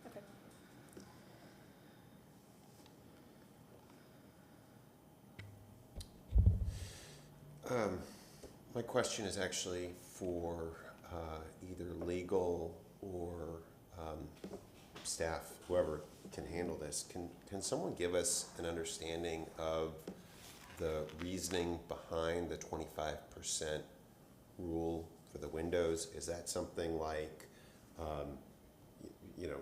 Okay. My question is actually for either legal or staff, whoever can handle this. Can someone give us an understanding of the reasoning behind the 25% rule for the windows? Is that something like, the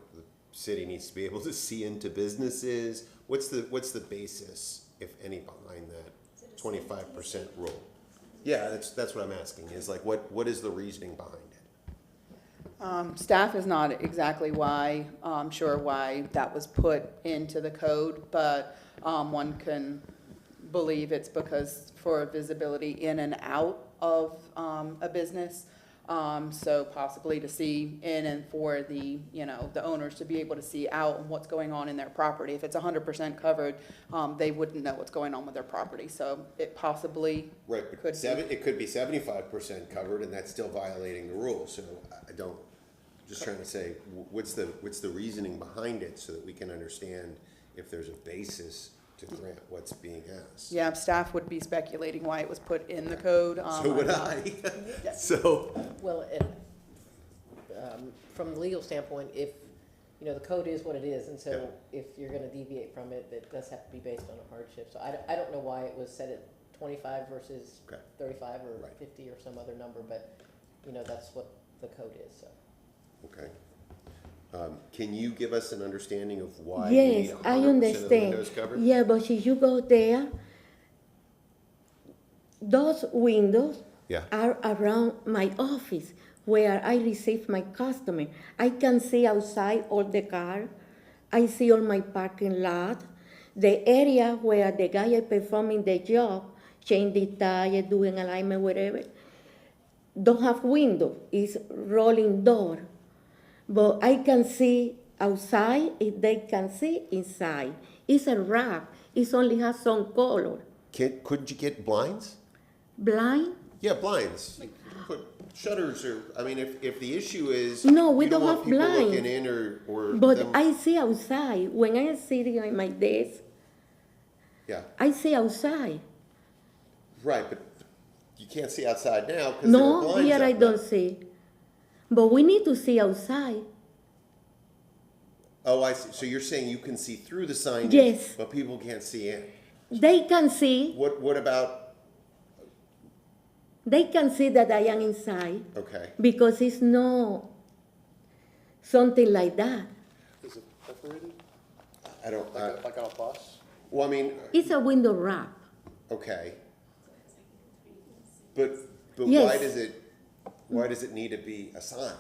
city needs to be able to see into businesses? What's the basis, if any, behind that 25% rule? Yeah, that's what I'm asking, is like, what is the reasoning behind it? Staff is not exactly sure why that was put into the code, but one can believe it's because for visibility in and out of a business. So possibly to see in and for the, you know, the owners to be able to see out and what's going on in their property. If it's 100% covered, they wouldn't know what's going on with their property. So it possibly Right, could but it could be 75% covered, and that's still violating the rules, so I don't, just trying to say, what's the reasoning behind it, so that we can understand if there's a basis to grant what's being asked? Yeah, staff would be speculating why it was put in the code. So would I. So, Well, and, from the legal standpoint, if, you know, the code is what it is, and so if you're gonna deviate from it, it does have to be based on a hardship. So I don't know why it was set at 25 versus 35 or 50 or some other number, but, you know, that's what the code is, so. okay. Can you give us an understanding of why we need Yes, 100% I of the understand. windows covered? Yeah, but if you go there, those windows Yeah. are around my office where I receive my customer. I can see outside all the car. I see all my parking lot. The area where the guy is performing the job, change the tire, doing alignment, whatever, don't have window. It's rolling door. But I can see outside, if they can see inside. It's a wrap. It only has some color. Couldn't you get blinds? Blind? Yeah, blinds. You can put shutters, or, I mean, if the issue is. No, we you don't want have people blinds. looking in, or But them- I see outside. When I am sitting at my desk, Yeah, I see outside. right, but you can't see outside now because there are No, blinds here up I now. don't see. But we need to see outside. Oh, I see. So you're saying you can see through the signage? Yes. But people can't see in? They can see. What about, They can see that I am inside okay, because it's no something like that. Is it perforated, I don't, like on a bus? well, I mean, It's a window wrap. okay. But Yes. why does it need to be a sign?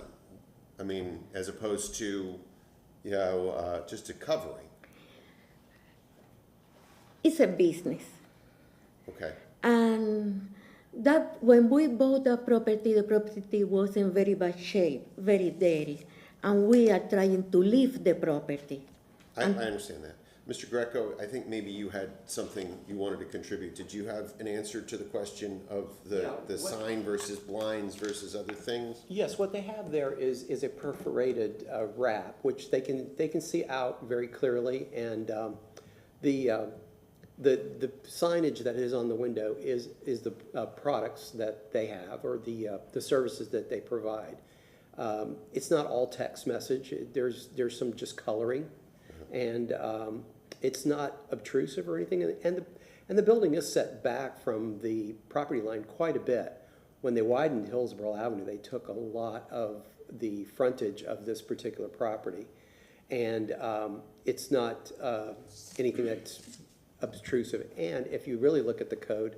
I mean, as opposed to, you know, just a covering? It's a business. Okay, And that when we bought the property was in very bad shape, very dirty. And we are trying to leave the property. I understand that. Mr. Greco, I think maybe you had something you wanted to contribute. Did you have an answer to the question of the sign versus blinds versus other things? Yes, what they have there is a perforated wrap, which they can see out very clearly, and the signage that is on the window is the products that they have, or the services that they provide. It's not all text message. There's some just coloring, and it's not obtrusive or anything. And the building is set back from the property line quite a bit. When they widened Hillsborough Avenue, they took a lot of the frontage of this particular property, and it's not anything that's obtrusive. And if you really look at the code,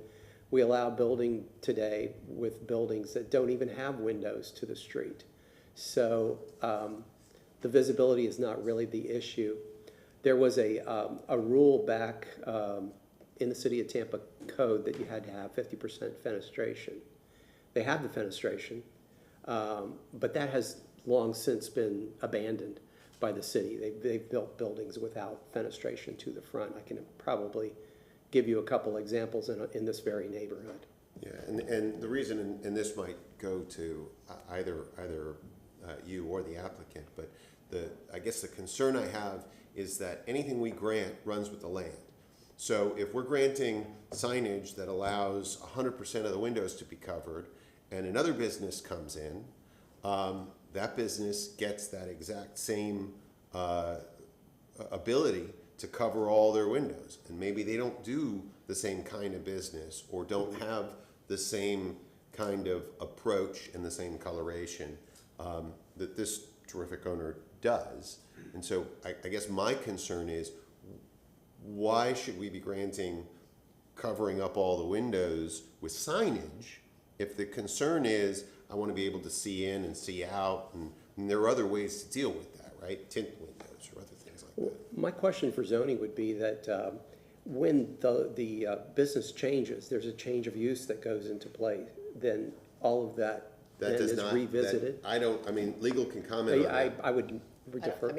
we allow building today with buildings that don't even have windows to the street. So the visibility is not really the issue. There was a rule back in the city of Tampa code that you had to have 50% fenestration. They have the fenestration, but that has long since been abandoned by the city. They've built buildings without fenestration to the front. I can probably give you a couple examples in this very neighborhood. Yeah, and the reason, and this might go to either you or the applicant, but I guess the concern I have is that anything we grant runs with the land. So if we're granting signage that allows 100% of the windows to be covered, and another business comes in, that business gets that exact same ability to cover all their windows. And maybe they don't do the same kind of business, or don't have the same kind of approach and the same coloration that this terrific owner does. And so I guess my concern is, why should we be granting covering up all the windows with signage if the concern is I want to be able to see in and see out, and there are other ways to deal with that, right? Tint windows or other things like that. My question for zoning would be that when the business changes, there's a change of use that goes into play, then all of that That and does is not, revisited. legal can comment on that. I would defer.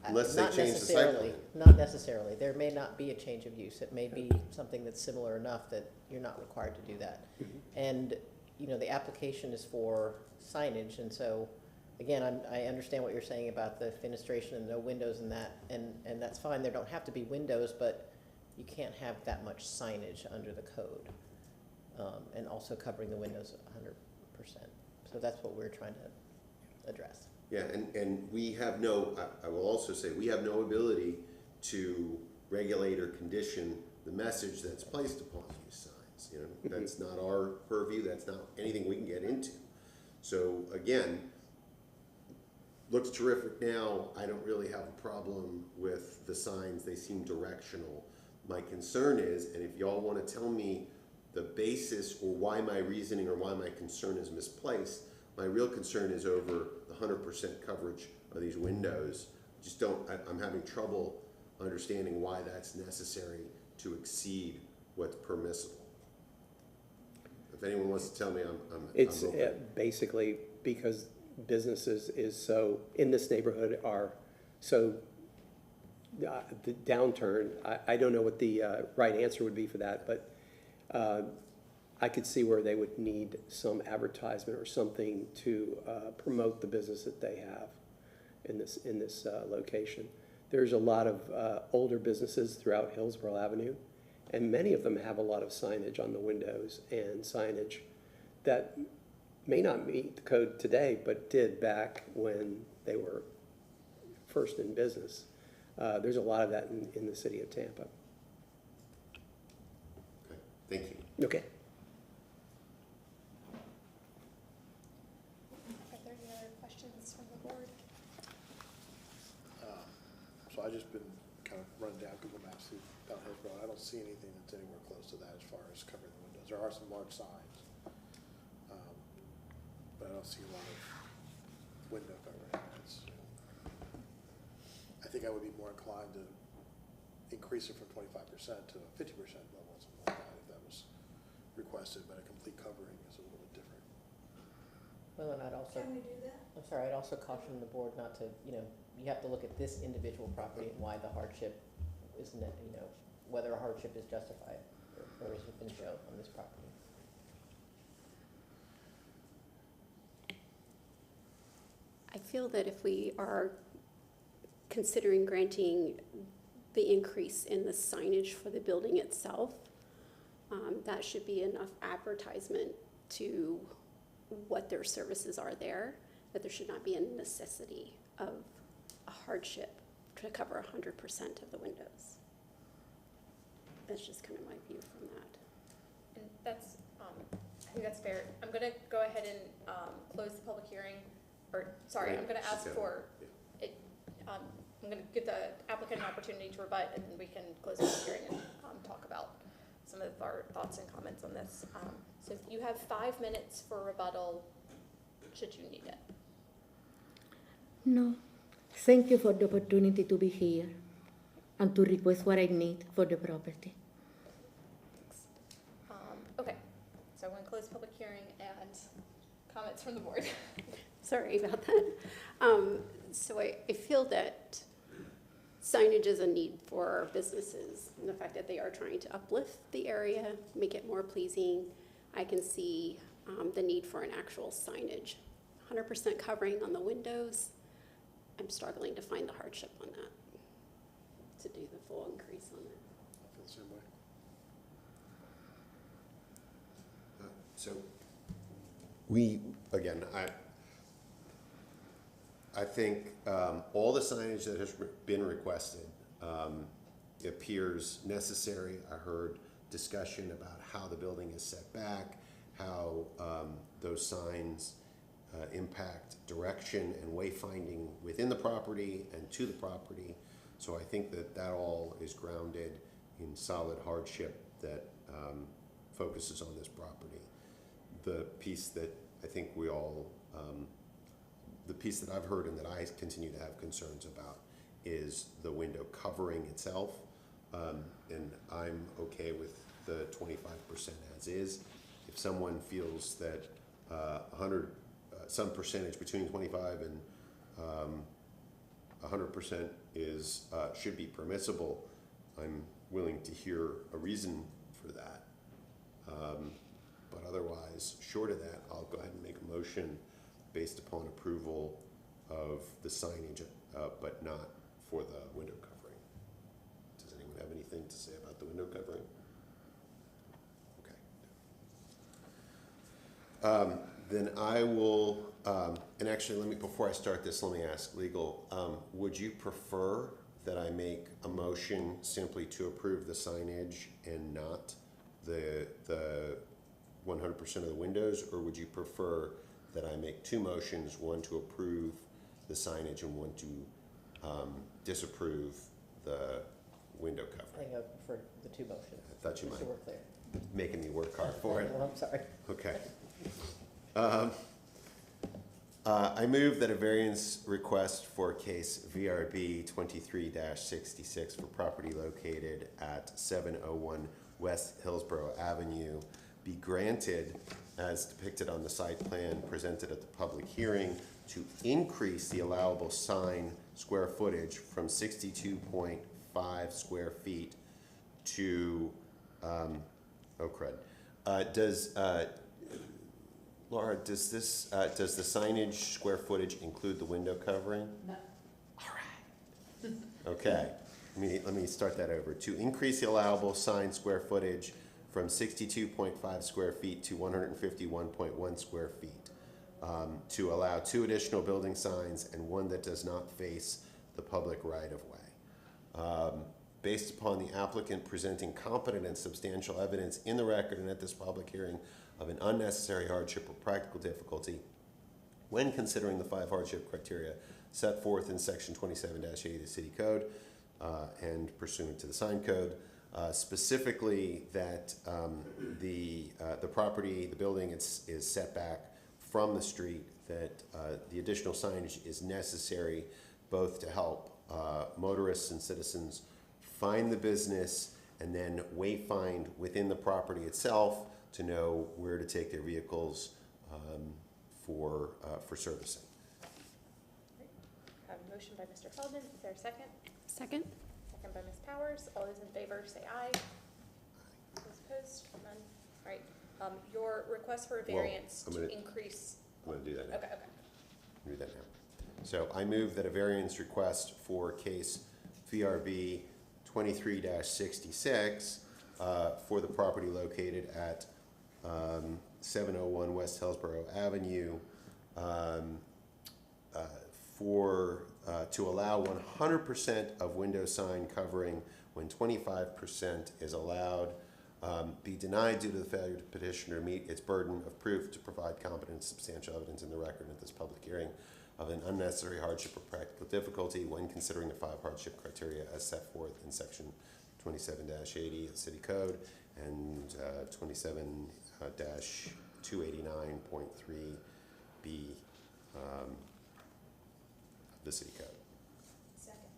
Unless they not change the site necessarily, plan. not necessarily. There may not be a change of use. It may be something that's similar enough that you're not required to do that. And, you know, the application is for signage, and so, again, I understand what you're saying about the fenestration and no windows and that, and that's fine. There don't have to be windows, but you can't have that much signage under the code. And also covering the windows 100%. So that's what we're trying to address. Yeah, and we have no, I will also say, we have no ability to regulate or condition the message that's placed upon these signs. You know, that's not our purview, that's not anything we can get into. So again, looks terrific now. I don't really have a problem with the signs. They seem directional. My concern is, and if y'all want to tell me the basis or why my reasoning or why my concern is misplaced, my real concern is over the 100% coverage of these windows. Just I'm having trouble understanding why that's necessary to exceed what's permissible. If anyone wants to tell me, It's I'm open. basically because businesses is so, in this neighborhood are so, the downturn, I don't know what the right answer would be for that, but I could see where they would need some advertisement or something to promote the business that they have in this location. There's a lot of older businesses throughout Hillsborough Avenue, and many of them have a lot of signage on the windows and signage that may not meet the code today, but did back when they were first in business. There's a lot of that in the city of Tampa. Okay, thank you. Okay. Are there any other questions from the board? So I just been kind of running down Google Maps down Hillsborough. I don't see anything that's anywhere close to that as far as covering the windows. There are some large signs, but I don't see a lot of window covering. I think I would be more inclined to increase it from 25% to a 50% level, something like that, if that was requested, but a complete covering is a little bit different. Well, and I'd also. Can we do that? I'm sorry, I'd also caution the board not to, you know, you have to look at this individual property and why the hardship isn't, you know, whether a hardship is justified or has been shown on this property. I feel that if we are considering granting the increase in the signage for the building itself, that should be enough advertisement to what their services are there, that there should not be a necessity of a hardship to cover 100% of the windows. That's just kind of my view from that. And that's, I think that's fair. I'm gonna go ahead and close the public hearing, or, sorry, I'm gonna ask for it, I'm gonna give the applicant an opportunity to rebut, and then we can close the public hearing and talk about some of our thoughts and comments on this. So you have 5 minutes for rebuttal, should you need it. No. Thank you for the opportunity to be here and to request what I need for the property. Okay, so I'm gonna close the public hearing and comments from the board. Sorry about that. So I feel that signage is a need for our businesses, and the fact that they are trying to uplift the area, make it more pleasing. I can see the need for an actual signage. 100% covering on the windows, I'm struggling to find the hardship on that, to do the full increase on it. I feel the same way. So we, again, I think all the signage that has been requested appears necessary. I heard discussion about how the building is set back, how those signs impact direction and wayfinding within the property and to the property. So I think that that all is grounded in solid hardship that focuses on this property. The piece that I think we all, the piece that I've heard and that I continue to have concerns about is the window covering itself. And I'm okay with the 25% as is. If someone feels that some percentage between 25 and 100% is, should be permissible, I'm willing to hear a reason for that. But otherwise, short of that, I'll go ahead and make a motion based upon approval of the signage, but not for the window covering. Does anyone have anything to say about the window covering? Okay. Then I will, and actually, before I start this, let me ask legal, would you prefer that I make a motion simply to approve the signage and not the 100% of the windows, or would you prefer that I make two motions, one to approve the signage and one to disapprove the window I covering? think I would prefer the two motions. I thought you Just to might. work there. Making me work hard for it. Well, I'm sorry. Okay. I move that a variance request for case VRB 23-66 for property located at 701 West Hillsborough Avenue be granted as depicted on the site plan presented at the public hearing to increase the allowable sign square footage from 62.5 square feet to, oh crud. Laura, does this, does the signage square footage include the window covering? No. All right. Okay, let me start that over. To increase the allowable sign square footage from 62.5 square feet to 151.1 square feet. To allow 2 additional building signs and one that does not face the public right-of-way. Based upon the applicant presenting competent and substantial evidence in the record and at this public hearing of an unnecessary hardship or practical difficulty when considering the 5 hardship criteria set forth in section 27-80 of the city code and pursuant to the sign code, specifically that the property, the building is set back from the street, that the additional signage is necessary both to help motorists and citizens find the business and then wayfind within the property itself to know where to take their vehicles for servicing. I have a motion by Mr. Feldman. Is there a second? Second? Second by Ms. Powers. All those in favor say aye. Those opposed? None. All right. Your request for a variance to increase. I'm going to do that now. Okay. Do that now. So I move that a variance request for case VRB 23-66 for the property located at 701 West Hillsborough Avenue to allow 100% of window sign covering when 25% is allowed be denied due to the failure to petitioner meet its burden of proof to provide competent and substantial evidence in the record at this public hearing of an unnecessary hardship or practical difficulty when considering the 5 hardship criteria as set forth in section 27-80 of the city code and 27-289.3b of the city code. Second.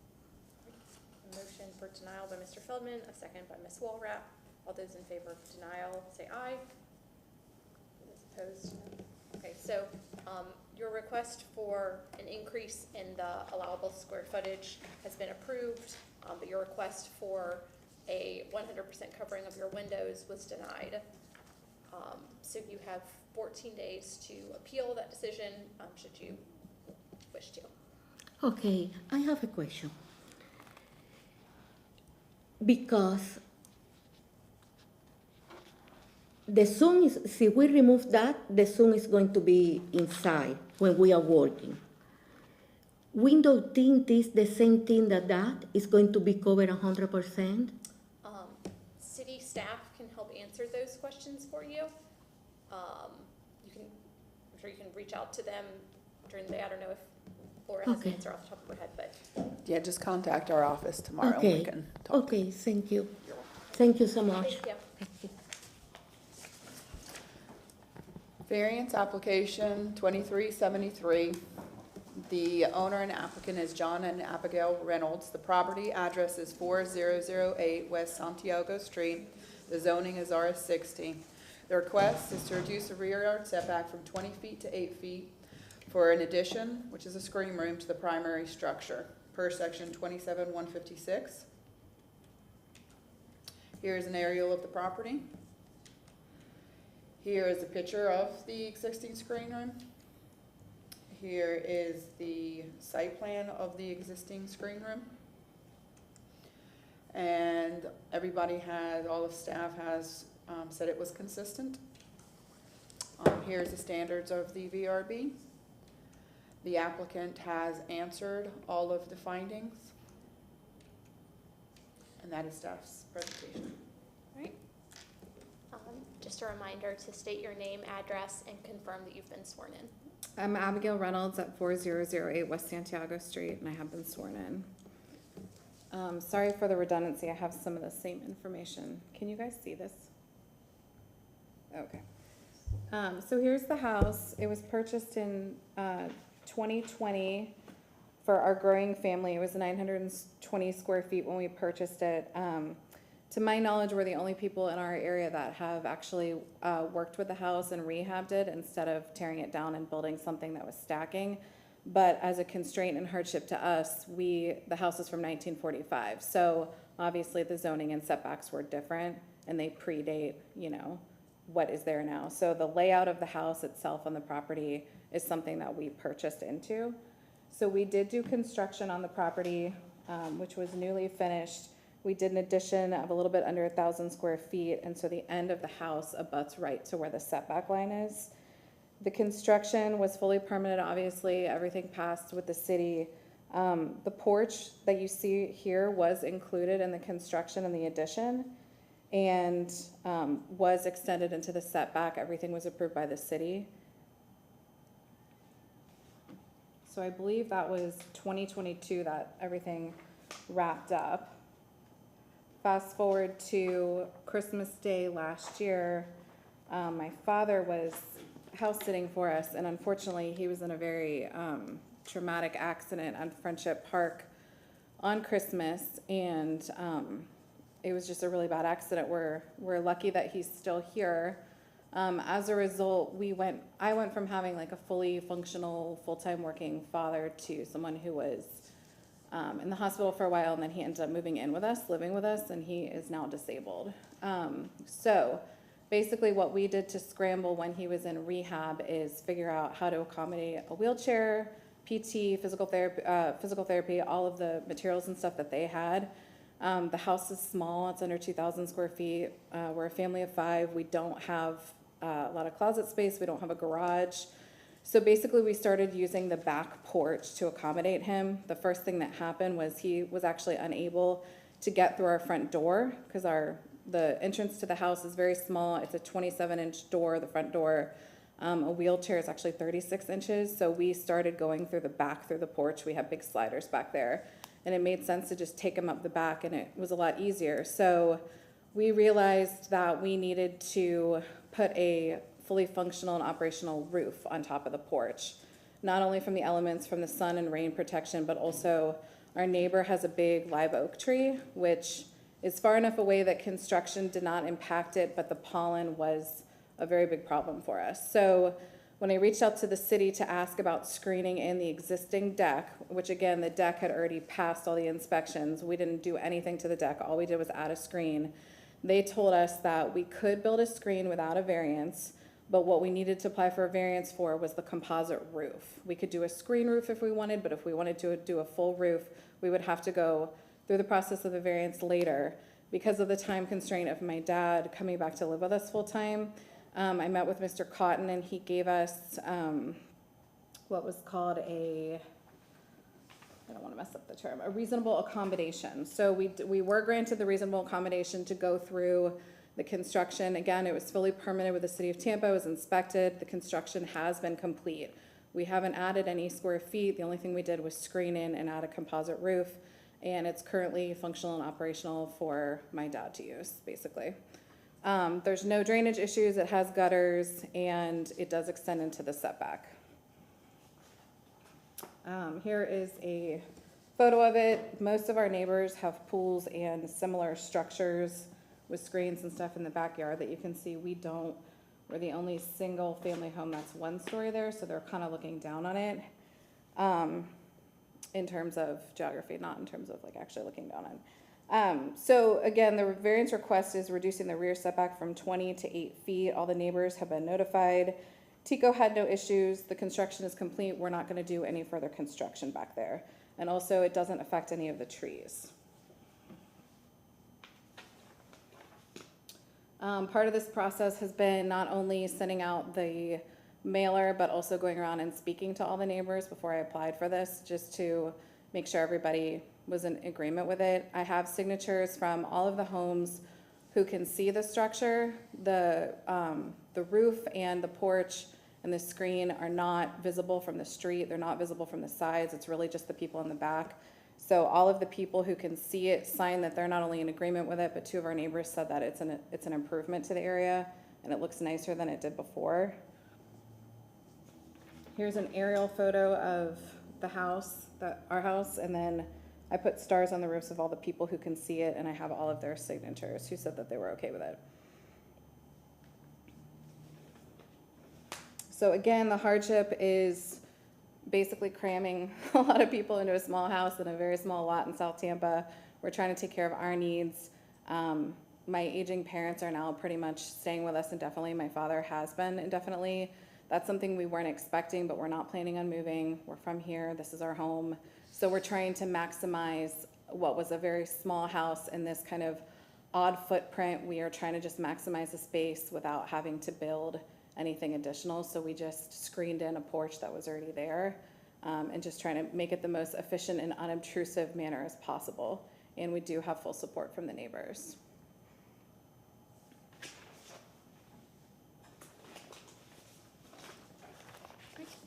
A motion for denial by Mr. Feldman, a second by Ms. Walrath. All those in favor of denial say aye. Those opposed? No. Okay, so your request for an increase in the allowable square footage has been approved, but your request for a 100% covering of your windows was denied. So you have 14 days to appeal that decision, should you wish to. Okay, I have a question. Because the sun is, if we remove that, the sun is going to be inside when we are working. Window tint is the same thing that is going to be covered 100%? City staff can help answer those questions for you. I'm sure you can reach out to them during the day. I don't know if Laura has an answer off the top of her head, but. Yeah, just contact our office tomorrow and we can talk. Okay, thank you. Thank you so much. Thank you. Variance application 2373. The owner and applicant is John and Abigail Reynolds. The property address is 4008 West Santiago Street. The zoning is RS60. The request is to reduce the rear yard setback from 20 feet to 8 feet for an addition, which is a screen room, to the primary structure, per section 27-156. Here is an aerial of the property. Here is a picture of the existing screen room. Here is the site plan of the existing screen room. And everybody had, all of staff has said it was consistent. Here's the standards of the VRB. The applicant has answered all of the findings. And that is staff's presentation. Just a reminder to state your name, address, and confirm that you've been sworn in. I'm Abigail Reynolds at 4008 West Santiago Street, and I have been sworn in. Sorry for the redundancy, I have some of the same information. Can you guys see this? Okay. So here's the house. It was purchased in 2020 for our growing family. It was 920 square feet when we purchased it. To my knowledge, we're the only people in our area that have actually worked with the house and rehabbed it instead of tearing it down and building something that was stacking. But as a constraint and hardship to us, the house is from 1945. So obviously the zoning and setbacks were different and they predate, you know, what is there now. So the layout of the house itself on the property is something that we purchased into. So we did do construction on the property, which was newly finished. We did an addition of a little bit under 1,000 square feet, and so the end of the house abuts right to where the setback line is. The construction was fully permitted, obviously, everything passed with the city. The porch that you see here was included in the construction and the addition, and was extended into the setback. Everything was approved by the city. So I believe that was 2022 that everything wrapped up. Fast forward to Christmas Day last year, my father was house sitting for us, and unfortunately he was in a very traumatic accident on Friendship Park on Christmas, and it was just a really bad accident. We're lucky that he's still here. As a result, I went from having like a fully functional, full-time working father to someone who was in the hospital for a while, and then he ended up moving in with us, living with us, and he is now disabled. So basically what we did to scramble when he was in rehab is figure out how to accommodate a wheelchair, PT, physical therapy, all of the materials and stuff that they had. The house is small, it's under 2,000 square feet. We're a family of 5. We don't have a lot of closet space, we don't have a garage. So basically we started using the back porch to accommodate him. The first thing that happened was he was actually unable to get through our front door because the entrance to the house is very small. It's a 27-inch door, the front door. A wheelchair is actually 36 inches. So we started going through the back, through the porch. We have big sliders back there. And it made sense to just take him up the back, and it was a lot easier. So we realized that we needed to put a fully functional and operational roof on top of the porch, not only from the elements from the sun and rain protection, but also our neighbor has a big live oak tree, which is far enough away that construction did not impact it, but the pollen was a very big problem for us. So when I reached out to the city to ask about screening in the existing deck, which again, the deck had already passed all the inspections, we didn't do anything to the deck, all we did was add a screen. They told us that we could build a screen without a variance, but what we needed to apply for a variance for was the composite roof. We could do a screen roof if we wanted, but if we wanted to do a full roof, we would have to go through the process of the variance later. Because of the time constraint of my dad coming back to live with us full time, I met with Mr. Cotton, and he gave us what was called I don't want to mess up the term, a reasonable accommodation. So we were granted the reasonable accommodation to go through the construction. Again, it was fully permitted with the city of Tampa, it was inspected, the construction has been complete. We haven't added any square feet, the only thing we did was screen in and add a composite roof, and it's currently functional and operational for my dad to use, basically. There's no drainage issues, it has gutters, and it does extend into the setback. Here is a photo of it. Most of our neighbors have pools and similar structures with screens and stuff in the backyard that you can see. We don't. We're the only single-family home that's one story there, so they're kind of looking down on it. In terms of geography, not in terms of like actually looking down on. So again, the variance request is reducing the rear setback from 20 to 8 feet. All the neighbors have been notified. Tico had no issues. The construction is complete. We're not going to do any further construction back there. And also, it doesn't affect any of the trees. Part of this process has been not only sending out the mailer, but also going around and speaking to all the neighbors before I applied for this, just to make sure everybody was in agreement with it. I have signatures from all of the homes who can see the structure. The roof and the porch and the screen are not visible from the street. They're not visible from the sides. It's really just the people in the back. So all of the people who can see it sign that they're not only in agreement with it, but 2 of our neighbors said that it's an improvement to the area and it looks nicer than it did before. Here's an aerial photo of the house, our house, and then I put stars on the roofs of all the people who can see it, and I have all of their signatures who said that they were okay with it. So again, the hardship is basically cramming a lot of people into a small house in a very small lot in South Tampa. We're trying to take care of our needs. My aging parents are now pretty much staying with us indefinitely. My father has been indefinitely. That's something we weren't expecting, but we're not planning on moving. We're from here. This is our home. So we're trying to maximize what was a very small house in this kind of odd footprint. We are trying to just maximize the space without having to build anything additional. So we just screened in a porch that was already there, and just trying to make it the most efficient and unobtrusive manner as possible. And we do have full support from the neighbors.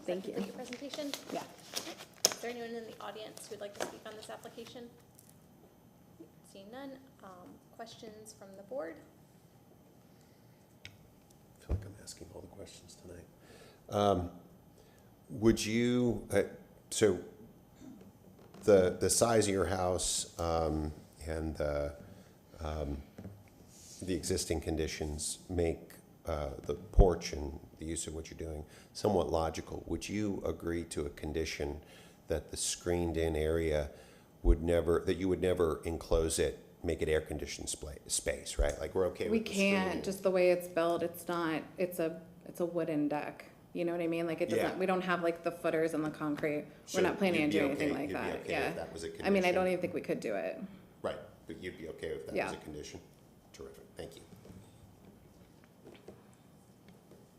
Thank you. For your presentation? Yeah. Is there anyone in the audience who would like to speak on this application? Seeing none, questions from the board? I feel like I'm asking all the questions tonight. Would you, so the size of your house and the existing conditions make the porch and the use of what you're doing somewhat logical. Would you agree to a condition that the screened-in area would never, that you would never enclose it, make it air-conditioned space, right? Like, we're okay We with the can't, screening. just the way it's built, it's not, it's a wooden deck. You know what I mean? Like, it doesn't, Yeah. we don't have like the footers and the concrete. So We're not planning on you'd be doing anything okay- like you'd be that, okay yeah. if that was a I mean, I don't condition? even think we could do it. Right, but you'd be okay if that was Yeah. a condition? Terrific, thank you.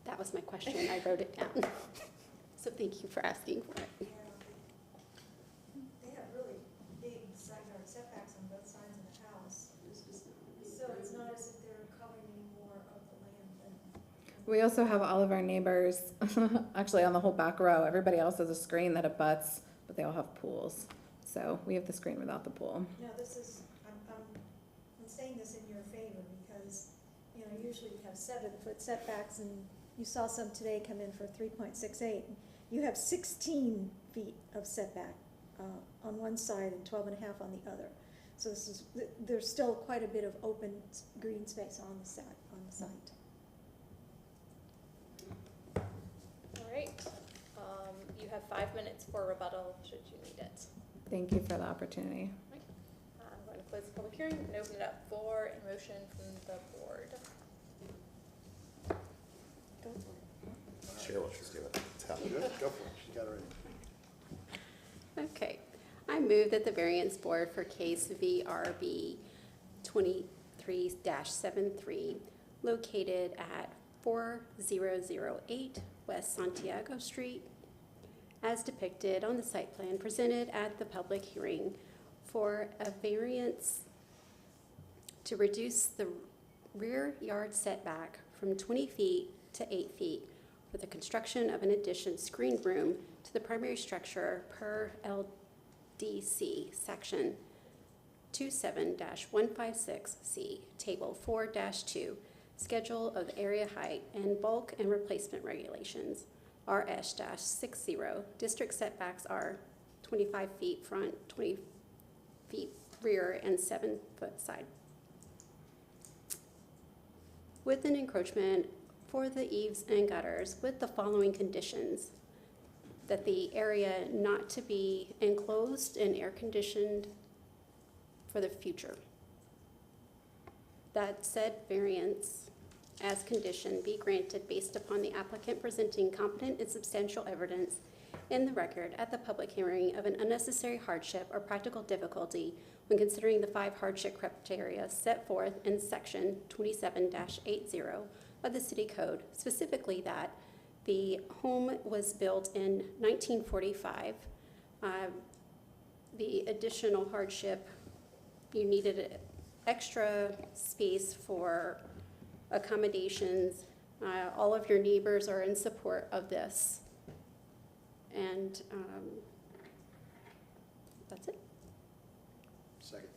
That was my question. I wrote it down. So thank you for asking for it. They have really big side yard setbacks on both sides of the house. So it's not as if they're covering any more of the land than. We also have all of our neighbors, actually on the whole back row, everybody else has a screen that abuts, but they all have pools. So we have the screen without the pool. Now, this is, I'm saying this in your favor because, you know, usually you have 7-foot setbacks and you saw some today come in for 3.68. You have 16 feet of setback on one side and 12 and a half on the other. So this is, there's still quite a bit of open green space on the site. All right, you have 5 minutes for rebuttal, should you need it. Thank you for the opportunity. I'm going to close the public hearing and open it up for a motion from the board. Go for it. Cheryl, she's doing it. Tell me. Go for it, she got it ready. Okay. I move that the variance board for case VRB 23-73, located at 4008 West Santiago Street, as depicted on the site plan presented at the public hearing, for a variance to reduce the rear yard setback from 20 feet to 8 feet for the construction of an addition screened room to the primary structure per LDC section 27-156C, table 4-2, schedule of area height and bulk and replacement regulations, RS-60. District setbacks are 25 feet front, 20 feet rear, and 7-foot side. With an encroachment for the eaves and gutters with the following conditions: that the area not to be enclosed and air conditioned for the future. That said variance as condition be granted based upon the applicant presenting competent and substantial evidence in the record at the public hearing of an unnecessary hardship or practical difficulty when considering the 5 hardship criteria set forth in section 27-80 of the city code, specifically that the home was built in 1945. The additional hardship, you needed extra space for accommodations. All of your neighbors are in support of this. And that's it. Second.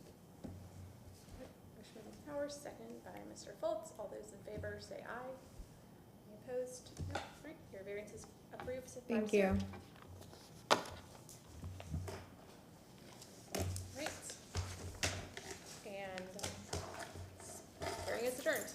Motion by Ms. Powers, second by Mr. Foltz. All those in favor say aye. Any opposed? No. All right, your variance is approved. Thank you. Right. And hearing is adjourned.